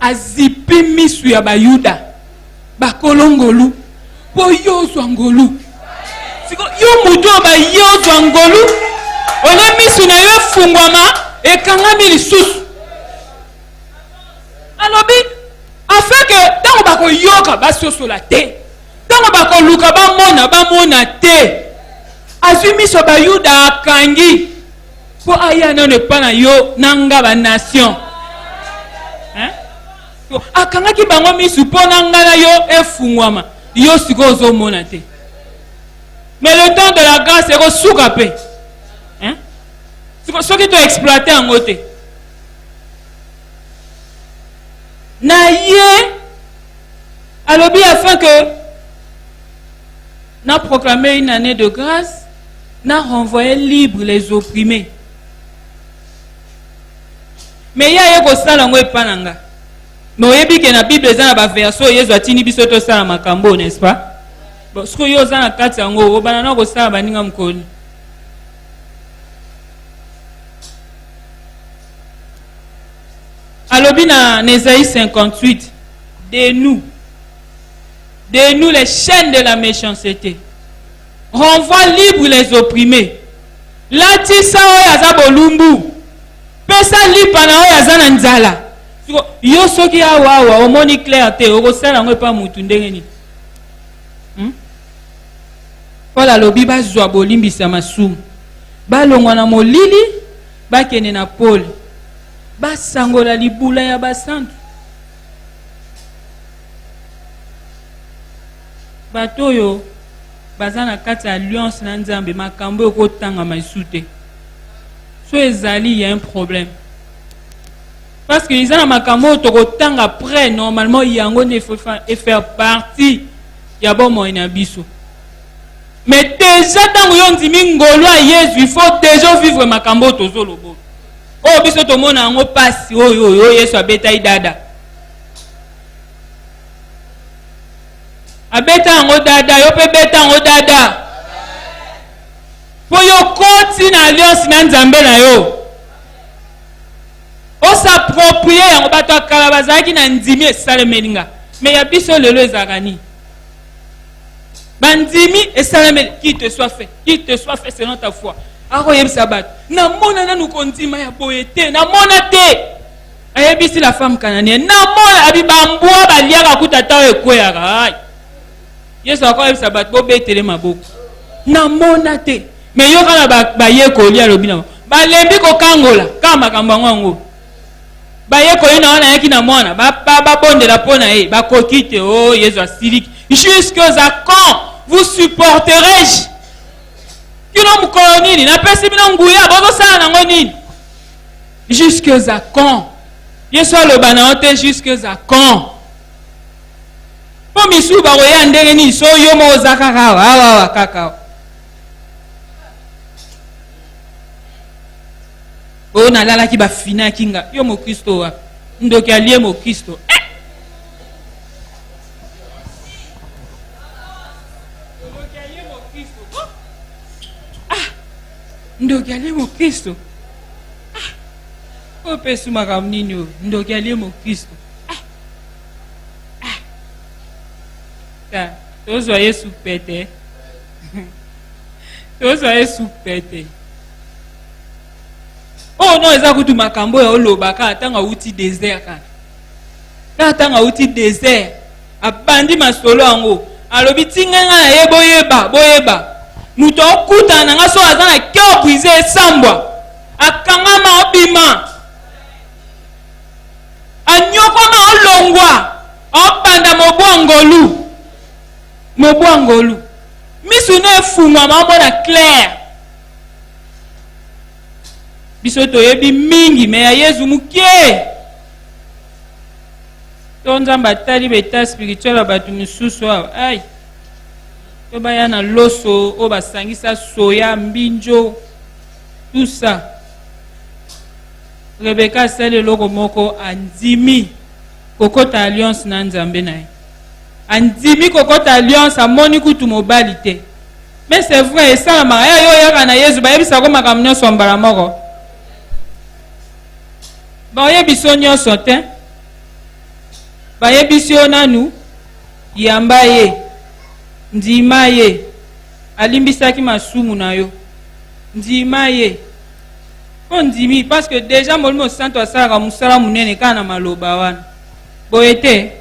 Azipi misu ya bayuda. Ba kolongolu. Po yozo ngolu. Siko yo muto ba yozo ngolu. Ole misu na yo fungwama ekanga milisusu. Alobi afin que tango bako yoka basoso la te. Tango bako luka ba mona te. Azwi miso bayuda akangi. Po aya ne pas na yo nanga ba nation. Hein? Akanga ki bango misu po nanga na yo efungwama. Yo siko zo mona te. Mais le temps de la grâce est ressoukapé. Hein? Ce qui t'a exploité en côté. Naïe, alobi afin que n'a proclamé une année de grâce, n'a renvoyé libre les opprimés. Mais il y a un sala ngwe pananga. Mais oyebi ke na Bible za na ba verso yezo atini biso to sala makambo, n'est-ce pas? Bon, ce que yo za na kati yango obana na ko sala baninga mkoni. Alobi na Ésaïe 58, de nous les chaînes de la méchanceté, renvoie libre les opprimés, latisa oyaza bolumbu, pesa lipana oyaza na nzala. Yo soki awa omoni clair te okosala ngo pa mutu ndenge ni. Paul alobi bazwa bolimbisa masumu, balongwa na molili bakene na Paul. Basangola libula ya basantu. Batoyo bazana kati alliance na Nzambe makambo ekotanga maisute. So ezali il y a un problème. Parce que ils ont makambo tokotanga après normalement yango ne faut faire partie ya bon moyen biso. Mais déjà tango yondimi ngolo a Yesu, il faut déjà vivre makambo tozolobo. Oh biso to mona ngo pasi oyo Yesu abeta idada. Abeta ngo dada yo pe beta ngo dada. Po yo koti na alliance na Nzambe na yo. O s'approprier ngo bato kalabazaki na ndimi esalemelinga. Mais ya biso lelo ezakani. Bandimi esalemel qui te soit fait selon ta foi. Ako yebisa bato na mona na nukondima ya boyete na mona te ayebisi la femme cananienne na mona abibambwa baliaka kutata ekweyaka ai Yesu ako yebisa bato bo betele maboko na mona te mais yo kana baye kolia lobina balembi ko kangola kama makambo ngo baye ko ina wana yaki na mona ba bondela pona bakokite oh Yesu asiliki jusqu'aux quand vous supporterai-je. Jusqu'à quand? Yesu alobana ote jusqu'à quand? Po misu ba roya ndenge ni so yo mo zakaka wa kaka. O na lala ki ba fina kinga yo mo Kristo wa. Ndoki alie mo Kristo. Ndoki alie mo Kristo. O pesu makamnini ndoki alie mo Kristo. Tozo Yesu pete. Tozo Yesu pete. Oh non, eza kutu makambo ya oloba ka tanga uti désert ka. Ka tanga uti désert. Abandi masolo yango. Alobi tinga na yeba boyeba. Muto okuta na ngaso azana kyo brisé sambwa. Akangama obima. Anyoko na olongwa. Opanda mobwangolu. Misune fumwa mamona clair. Biso toyebi mingi me ya Yesu mukie. Tonzamba tali beta spirituel abatu mususu awa. Ai. To baya na loso o basangisa soya mbinjo. Tout ça. Rebecca sele loko moko andimi kokota alliance na Nzambe na ye. Andimi kokota alliance amoni kutu mobilité. Mais c'est vrai ça ma yo yaka na Yesu ba yebisa ko makamnyo sombala moko. Ba yebiso nyonso te. Ba yebisio nanu yamba ye. Ndima ye. Alimbisaki masumu na yo. Ndima ye. On ndimi parce que déjà molimo santo asala musala munene kana maloba wana. Boyete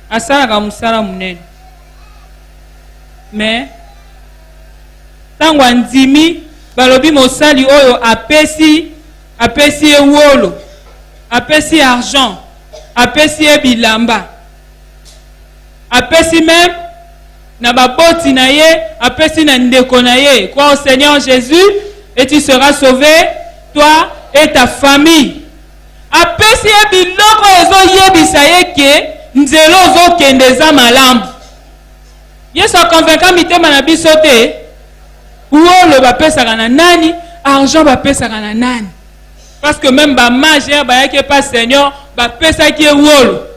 asala musala munene. Mais tangwa ndimi balobi mosali oyo apesi ewolo, apesi argent, apesi bilamba, apesi même na baboti na ye, apesi na ndeko na ye. Crois au Seigneur Jésus et tu seras sauvé, toi et ta famille. Apesi biloko ezo yebisa ye ke nzelo zo kendeza malambu. Yesu a convaincu mitema na biso te. Uolo bapesaka na nani, argent bapesaka na nani. Parce que même ba mage ba yake pas Seigneur bapesaki uolo.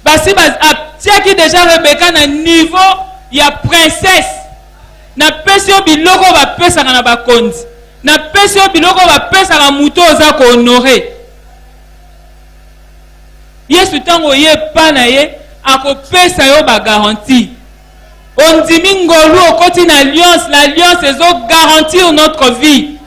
Basi atiaki déjà Rebecca na niveau ya princesse. Na pesio biloko bapesaka na bakonzi. Na pesio biloko bapesaka muto oza ko honorer. Yesu tango ye pa na ye akopesa yo ba garantie. On dit ngolu okoti na alliance, l'alliance est garantir notre vie.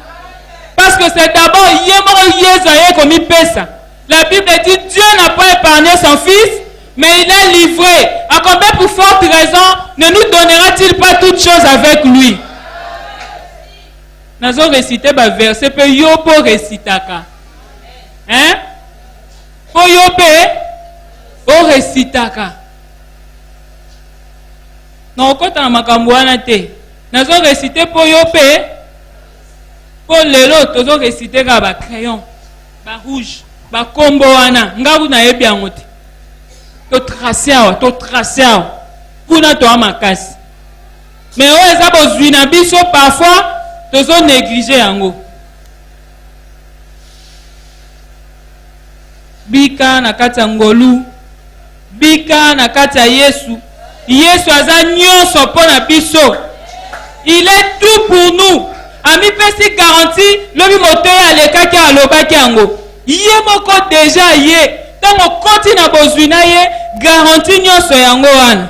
Parce que c'est d'abord yemo yezaye komi pesa. La Bible dit Dieu n'a pas épargné son fils, mais il a livré. À combien pour forte raison ne nous donnera-t-il pas toutes choses avec lui? Nous avons récité le verset que yobo récitaka. Hein? Po yobe o récitaka. Non, quand on a makambo wana te. Nous avons récité po yobe. Po lelo tozo récité ka ba crayon, ba rouge, ba kombo wana. Ngabu na yebi angote. To tracer awa. Kuna to amakasi. Mais o eza bozwi na biso parfois tozo négliger yango. Bika na kati ya ngolu, bika na kati ya Yesu. Yesu aza nyonso pona biso. Il est tout pour nous. Ami pesi garantie lobi motoya alekaki alobaki yango. Ye moko déjà ye. Tango konti na bozwi na ye garantie nyonso yango wana.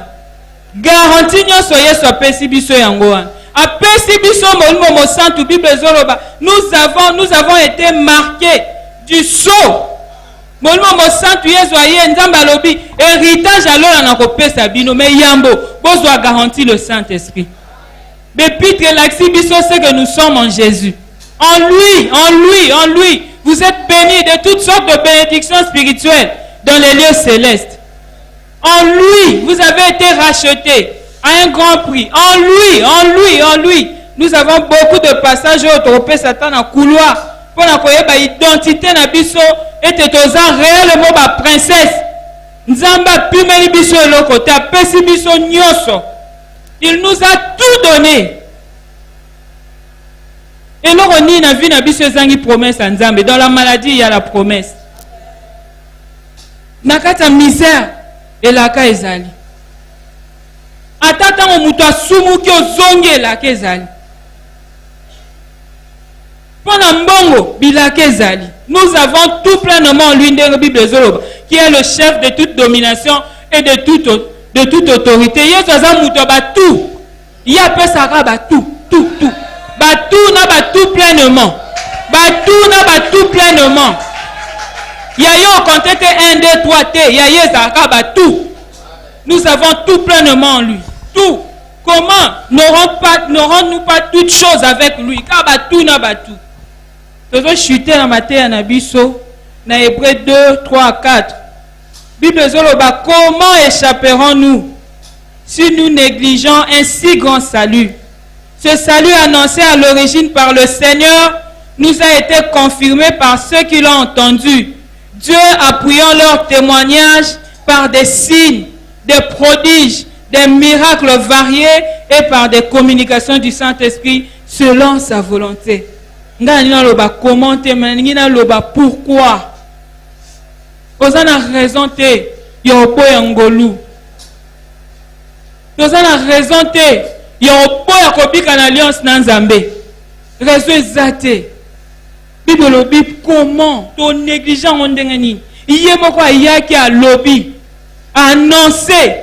Garantie nyonso Yesu apesi biso yango wana. Apesi biso molimo mo santu Bible zoloba. Nous avons été marqués du sceau. Molimo mo santu Yesu aye nzamba lobi héritage alola na kopesa bino me yambo bozwa garantie le Saint-Esprit. L'épître l'axi biso c'est que nous sommes en Jésus. En lui, vous êtes bénis de toutes sortes de bénédictions spirituelles dans les lieux célestes. En lui, vous avez été rachetés à un grand prix. En lui. Nous avons beaucoup de passages où on Satan en couloir pour la identité na biso et toza réellement ma princesse. Nzamba pimeli biso eloko te apesi biso nyoso. Il nous a tout donné. Et l'on dit na vie na biso zangi promesse en Nzambe. Dans la maladie, il y a la promesse. Nakata misère et la ka ezali. Atata mo muto asumu ki ozonge la ka ezali. Pona mbongo bilaka ezali. Nous avons tout pleinement en lui de la Bible zoloba, qui est le chef de toute domination et de toute autorité. Yesu aza muto ba tout. Il y a pesaka ba tout. Ba tout na ba tout pleinement. Batou na batou pleinement. Yayo compté 1, 2, 3 T. Yayo zaka batou. Nous avons tout pleinement en lui. Tout. Comment n'aurons-nous pas toutes choses avec lui? Car batou na batou. Nous chuter dans Matthieu na biso. Na Hébreux 2, 3, 4. Bible zoloba, comment échapperons-nous si nous négligeons un si grand salut? Ce salut annoncé à l'origine par le Seigneur nous a été confirmé par ceux qui l'ont entendu. Dieu appuyant leur témoignage par des signes, des prodiges, des miracles variés et par des communications du Saint-Esprit selon sa volonté. Pourquoi? Vous avez raison, yopo yangolu. Vous avez raison, yopo yakobika na alliance na Nzambe. Raison exacte. Bible lobby comment ton négligent on dengani. Iye moko ayaki a lobby annoncer.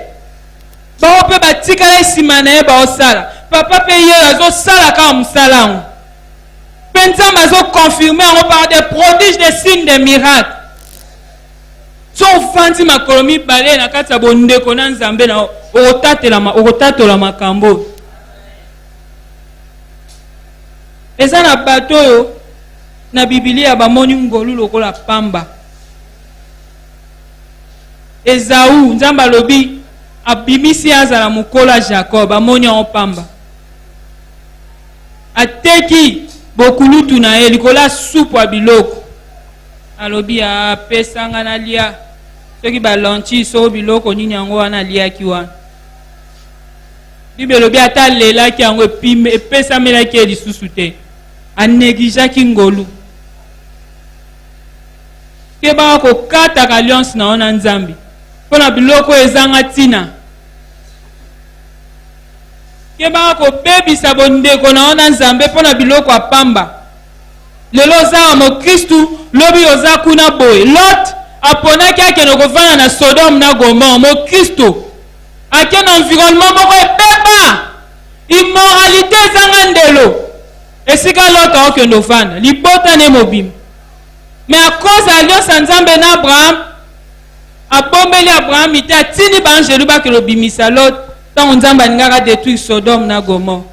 Ba pe batika la simana ba osala. Papa pe ye azo sala ka musala. Penza mazo confirmer par des prodiges, des signes, des miracles. So fanti makolomi balé na kati ya bondeko na Nzambe na okotatola makambo. Eza na bato yo na Biblia bamoni ngolu lokola pamba. Esaú Nzamba lobi abimisi azala mukola Jacob amoni en pamba. Ateki bokulutu na ye likola supu ya biloko. Alobi a pesanga na lia. Soki ba lanchi so biloko nini yango wana lia ki wana. Bible lobi ata lela ki yango pesa mela ki lisusu te. A négligea ki ngolu. Ke ba ko kata ka alliance na ona Nzambi. Pona biloko ezanga tina. Ke ba ko bebisa bondeko na ona Nzambe pona biloko apamba. Lelo za mo Kristu lobi oza kuna boy. Lot apona ki akeno kovana na Sodome na Gomorrhe mo Kristu. Akeno environnement moko ebeba. Immoralité zanga ndelo. Esika Lot okendo vana. Libota ne mobim. Mais à cause de l'alliance Nzambe na Abraham, abombeli Abraham ite atini banjelu ba ke lobimisa Lot. Tant Nzamba ngaka détruire Sodome na Gomorrhe.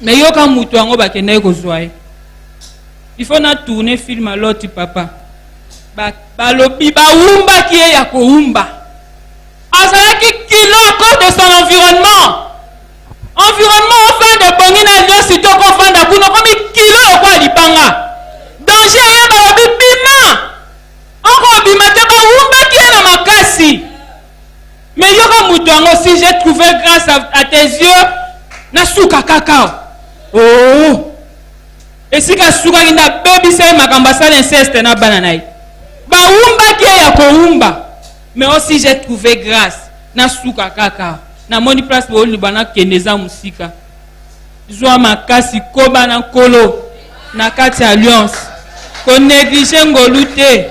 Mais yoka mutu ango ba kende kozwa. Il faut na tourner film à l'autre papa. Balobi ba umba qui est ya ko umba. Azala ki kilo à cause de son environnement. Environnement enfin de bongina alliance to ko fanda kuno komi kilo kwa libanga. Danger ya balobi bima. Encore bima te ba umba qui est na makasi. Mais yoka mutu ango si j'ai trouvé grâce à tes yeux na suka kakao. Oh. Et si ka suka kinda baby say makamba sala inceste na banana. Ba umba ki ya ko umba. Mais aussi j'ai trouvé grâce na suka kakao. Na moni place bo libana keneza musika. Zwa makasi koba na kolo na kati alliance. Ko négliger ngolute.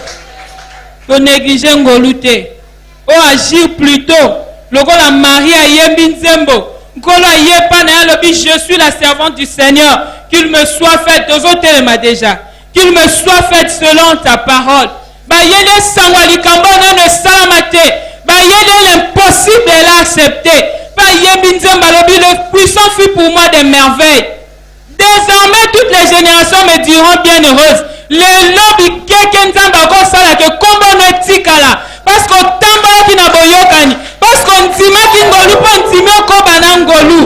Ko négliger ngolute. O agir plutôt. Lokola Maria yembi nzembo. Nkolo yepa na lobi je suis la servante du Seigneur. Qu'il me soit fait aux autres déjà. Qu'il me soit fait selon ta parole. Ba yele sangwali kambona ne salamate. Ba yele l'impossible de l'accepter. Ba yembi nzemba lobi le puissant fut pour moi des merveilles. Désormais toutes les générations me diront bienheureuses. Le lobby keke nzamba ko sala ke kombo no tikala. Parce qu'on tambola ki na boyokani. Parce qu'on timaki ngolu po ntime ko banangolu.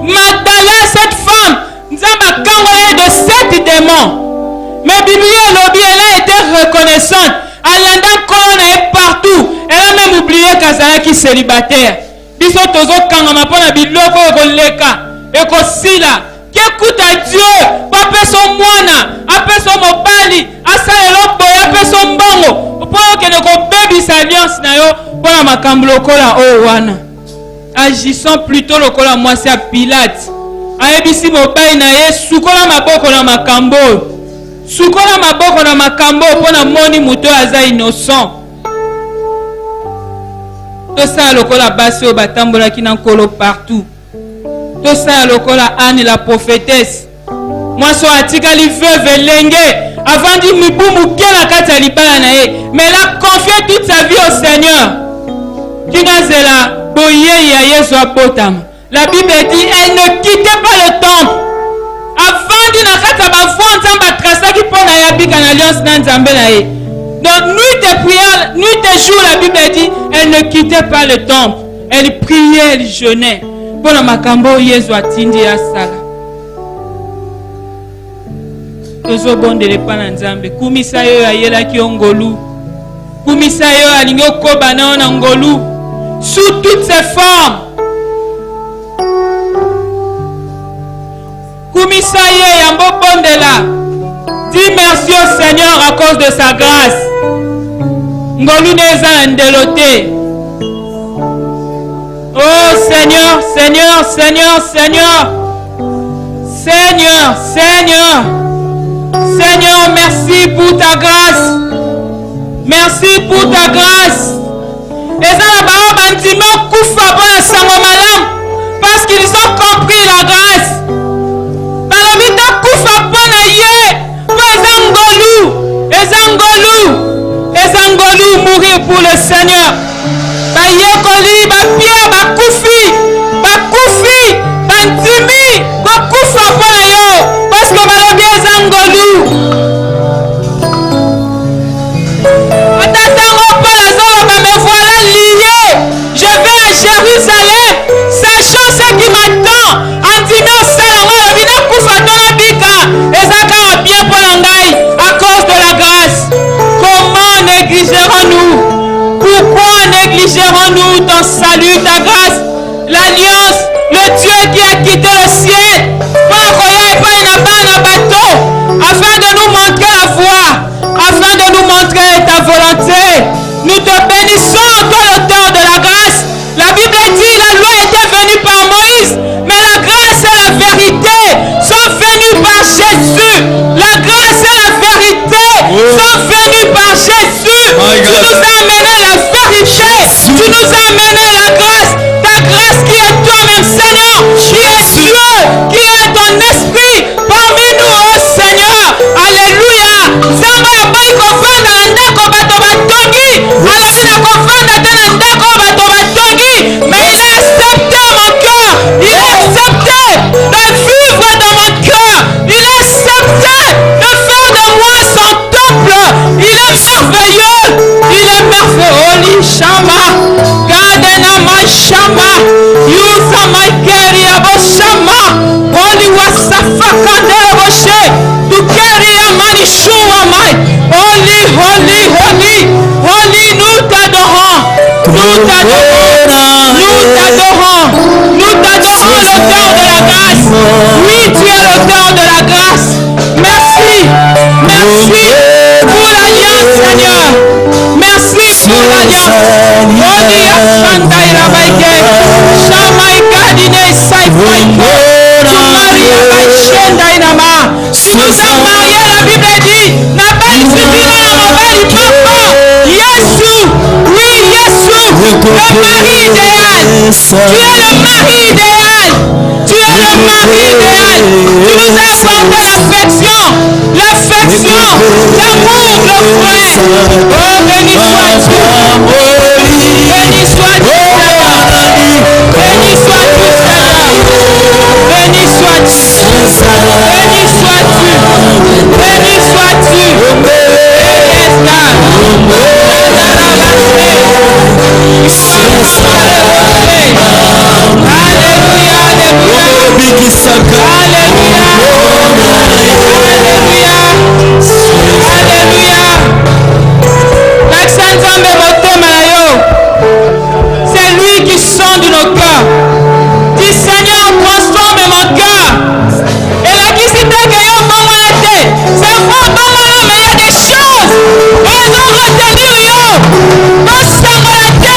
Magdala cette femme Nzamba kangola de 7 démons. Mais Biblia lobby elle a été reconnaissante. Alanda kolona est partout. Elle a même oublié Kazala qui célibataire. Biso tozo kangama pona biloko ekoleka. Ekosila. Qu'écoute à Dieu. Papa son moana. Apé son mobali. Asalelo boya apé son mbongo. Pour que ne ko baby sa alliance na yo. Pona makambo lokola o wana. Agissons plutôt lokola moi c'est à Pilate. Ayebisi mobali na ye sukola maboko na makambo. Sukola maboko na makambo pona moni muto aza innocent. To sa lokola basi o batambola ki na nkolo partout. To sa lokola Anne la prophétesse. Moi, so atikali veuve lenge. Avant dit mibumu kela kata libala na ye. Mais elle a confié toute sa vie au Seigneur. Kinazela boye ya Yesu apotam. La Bible dit elle ne quittait pas le temple. Avant dit na kata ba vonza ba trasa ki pona ya bika na alliance na Nzambe na ye. Donc nuit de prière, nuit de jour, la Bible dit elle ne quittait pas le temple. Elle priait, elle jeûnait. Pour la makambo Yesu atindi ya sala. Tozo bondele pa na Nzambe. Kumisa yo ayela ki ngolu. Kumisa yo alingo koba na ngolu. Sous toutes ses formes. Kumisa ye yambo bondela. Dis merci au Seigneur à cause de sa grâce. Ngolu neza ndelote. Oh Seigneur, Seigneur, Seigneur, Seigneur. Seigneur, Seigneur. Seigneur, merci pour ta grâce. Merci pour ta grâce. Et ça, parce qu'ils ont compris la grâce. Ezangolu mourir pour le Seigneur. Bayekoli, Bapia, Bakoufi, Bakoufi, Bantimi, Bakoufa Polayo, parce que Balobi Ezangolu. Attends, me voilà lié. Je vais à Jérusalem, sachant ce qui m'attend. Antimi Salama, Bina Koufa Tonabika, Ezaka bien Polangai, à cause de la grâce. Comment négligerons-nous? Pourquoi négligerons-nous ton salut, ta grâce, l'alliance, le Dieu qui a quitté le ciel afin de nous montrer la voie, afin de nous montrer ta volonté? Nous te bénissons, toi l'auteur de la grâce. La Bible dit la loi était venue par Moïse, mais la grâce et la vérité sont venues par Jésus. La grâce et la vérité sont venues par Jésus. Tu nous as amené la vérité. Tu nous as amené la grâce. Ta grâce qui est toi-même, Seigneur, qui est Dieu, qui est ton esprit parmi nous, oh Seigneur. Alléluia. Zamba boy kofanda ndako bato batongi. Alabina kofanda tena ndako bato batongi. Mais il a accepté mon cœur. Il a accepté de vivre dans mon cœur. Il a accepté de faire de moi son temple. Il est merveilleux. Il est merveilleux. Holy Shama. Gadena my Shama. Yusa my Keria bo Shama. Holy Wasafa Kandela Boshe. Tu Keria mani Shua mai. Holy, holy, holy. Holy, nous t'adorons. Nous t'adorons. Nous t'adorons. Nous t'adorons, l'auteur de la grâce. Oui, tu es l'auteur de la grâce. Merci. Merci pour l'alliance, Seigneur. Merci pour l'alliance. Holy Asfanda Irabaike. Shamaika Dine Saifaiko. Tu Maria Baishenda Inama. Tu nous as mariés, la Bible dit. N'a pas suffit à l'envers du papa. Yesu. Oui, Yesu. Le mari idéal. Tu es le mari idéal. Tu es le mari idéal. Tu nous as apporté l'affection. L'affection. L'amour, le frère. Oh, béni sois-tu. Béni sois-tu, Seigneur. Béni sois-tu, Seigneur. Béni sois-tu. Béni sois-tu. Béni sois-tu. Yes, God. Alléluia, Alléluia. Alléluia. L'accent Nzambe motema na yo. C'est lui qui sonde nos cœurs. Dis Seigneur, transforme mon cœur. Et la qui s'est que yo bongote. C'est vrai bongote, mais il y a des choses. Elles ont retenu yo. Dans sangolate.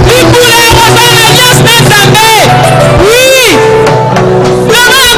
Il voulait refaire l'alliance d'Nzambe. Oui. Le mal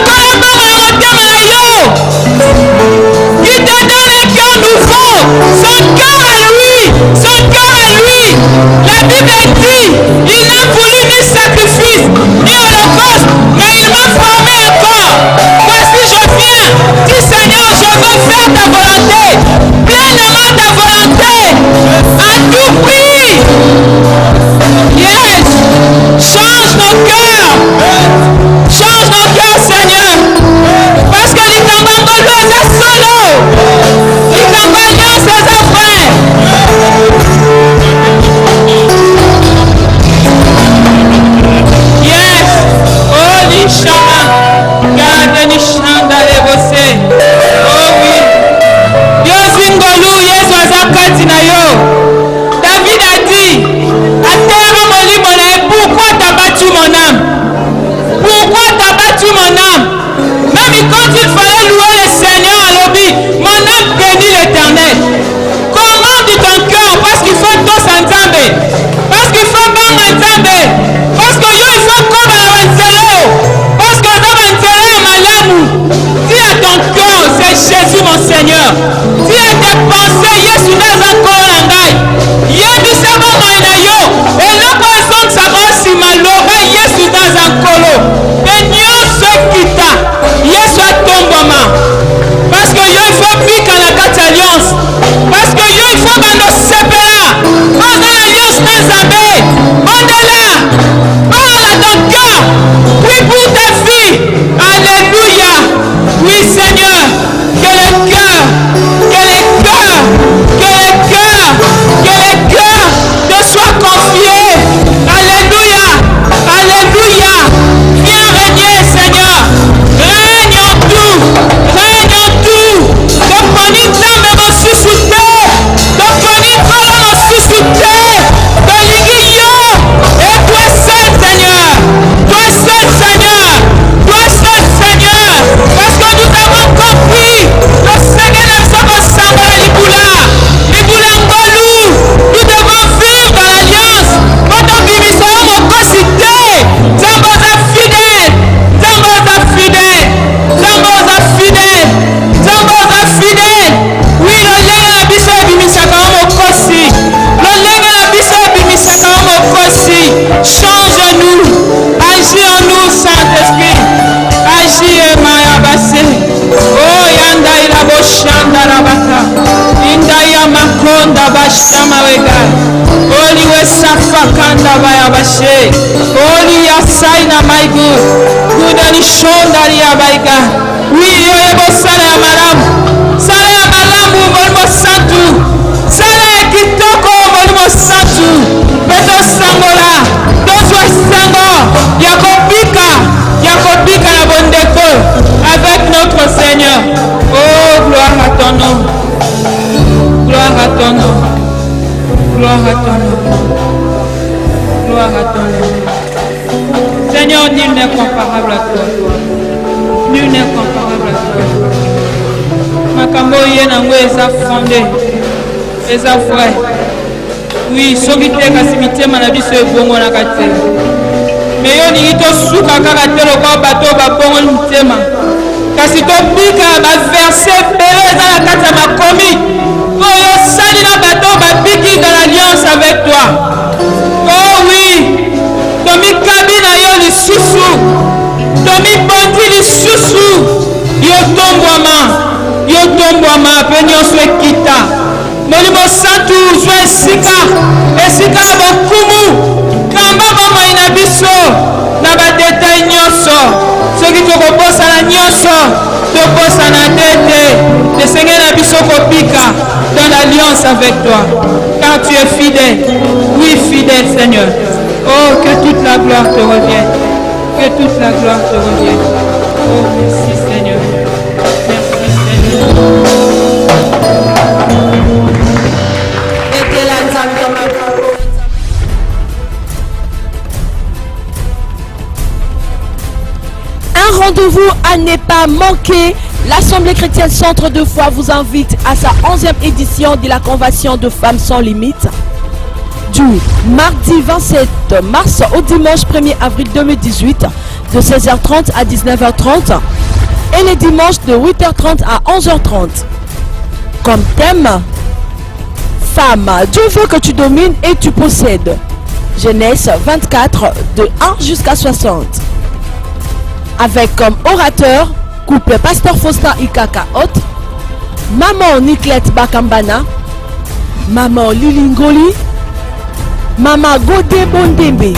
quand il fallait louer le Seigneur à l'obé, mon âme bénit l'Éternel. Commande ton cœur parce qu'il faut tous ensemble. Parce qu'il faut bon ensemble. Parce que il faut comme à l'enzello. Parce que dans l'enzello, malamu. Dis à ton cœur, c'est Jésus mon Seigneur. Dis à tes pensées, Jésus dans un corps en gaille. Yébi c'est bon moyen yo. Et là quand ils sont ça va si malheureux, Jésus dans un colo. Et Dieu se quitta. Jésus a tombé main. Parce que il faut vivre à la carte alliance. Parce que il faut nous séparer. On a l'alliance ensemble. On est là. Parle à ton cœur. Prie pour ta vie. Alléluia. Oui Seigneur. Que le cœur te soit confié. Alléluia. Alléluia. Viens régner Seigneur. Règne en tout. Règne en tout. Donc on y tombe et ressuscité. Donc on y tombe et ressuscité. De l'iguillon. Et toi seul Seigneur. Toi seul Seigneur. Toi seul Seigneur. Parce que nous avons compris. Le Seigneur ne se ressemble à l'Iboula. L'Iboula Ngolou. Nous devons vivre dans l'alliance. Quand on vit, nous sommes au quotidien. Zamboza fidèle. Zamboza fidèle. Zamboza fidèle. Zamboza fidèle. Oui, le lien à biso ebimisaka au kosi. Le lien à biso ebimisaka au kosi. Change-nous. Agis en nous, Saint-Esprit. Agis, Maya Bassé. Oh, Yanda Ilabo Shanda Rabata. Indaya Makonda Bashama Wega. Oli Wesafa Kanda Baya Bashe. Oli Yasaina My Good. Kudani Shonda Riabaiga. Oui, Yoebo Sala Malam. Sala Malam, Molmo Santu. Sala Kitoko, Molmo Santu. Beto Sangola. Dozo Sango. Yakobika. Yakobika la Bondeko. Avec notre Seigneur. Oh, gloire à ton nom. Gloire à ton nom. Gloire à ton nom. Gloire à ton nom. Seigneur, nul n'est comparable à toi. Nul n'est comparable à toi. Makambo yenango eza fondé. Eza vrai. Oui, soki te kasi mitema na biso ebongo na kate. Mais yo ningi to suka kaka te loko bato babongo mitema. Kasi to bika ba verset bele eza na kati ya makomi. Oyo sali na bato babiki dans l'alliance avec toi. Oh oui. Tomi kabina yo lisusu. Tomi bondi lisusu. Yo tombwama pe nyonso ekita. Molimo santu zwa esika ya bokumu. Kamba bomoi na biso na badetail nyonso. Soki tokobosana nyonso tokosana tete. Esengeli na biso kobika dans l'alliance avec toi. Car tu es fidèle. Oui, fidèle Seigneur. Oh, que toute la gloire te revienne. Que toute la gloire te revienne. Oh, merci Seigneur. Merci Seigneur. Un rendez-vous à ne pas manquer. L'Assemblée chrétienne Centre de foi vous invite à sa 11e édition de la Convention de femmes sans limite. Du mardi 27 mars au dimanche 1er avril 2018 de 16h30 à 19h30 et les dimanches de 8h30 à 11h30. Comme thème, femme, Dieu veut que tu domines et tu possèdes. Genèse 24 de 1 jusqu'à 60. Avec comme orateur, couple Pasteur Faustin Ikaka Hot, Maman Nicolette Bakambana, Maman Lilingoli, Maman Godé Bondembe.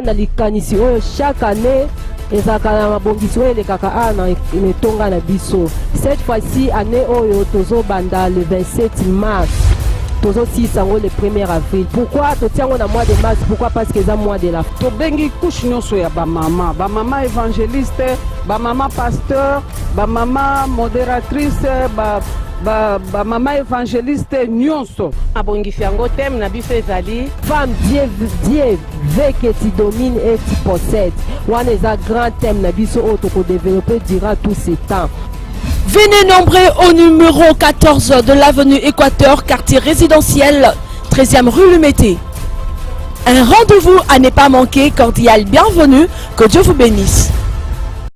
Na likanisi oyo chaque année ezalaka na mabongisi oyo elekaka ana etonga na biso. Cette fois-ci année oyo tozobanda le 27 mars tozo 6 ans le 1er avril. Pourquoi totiango na mois de mars? Pourquoi? Parce que c'est mois de la tobengi couche nyonso ya bamama, bamama évangéliste, bamama pasteur, bamama modératrice, bamama évangéliste nyonso. abongisi yango teme na biso ezali femme, Dieu veut que tu domines et tu possèdes. Wana eza grand thème na biso oyo toko développer durant tous ces temps. Venez nombreux au numéro 14 de l'avenue Équateur, quartier résidentiel, 13e rue Lumété. Un rendez-vous à ne pas manquer, cordial bienvenue, que Dieu vous bénisse.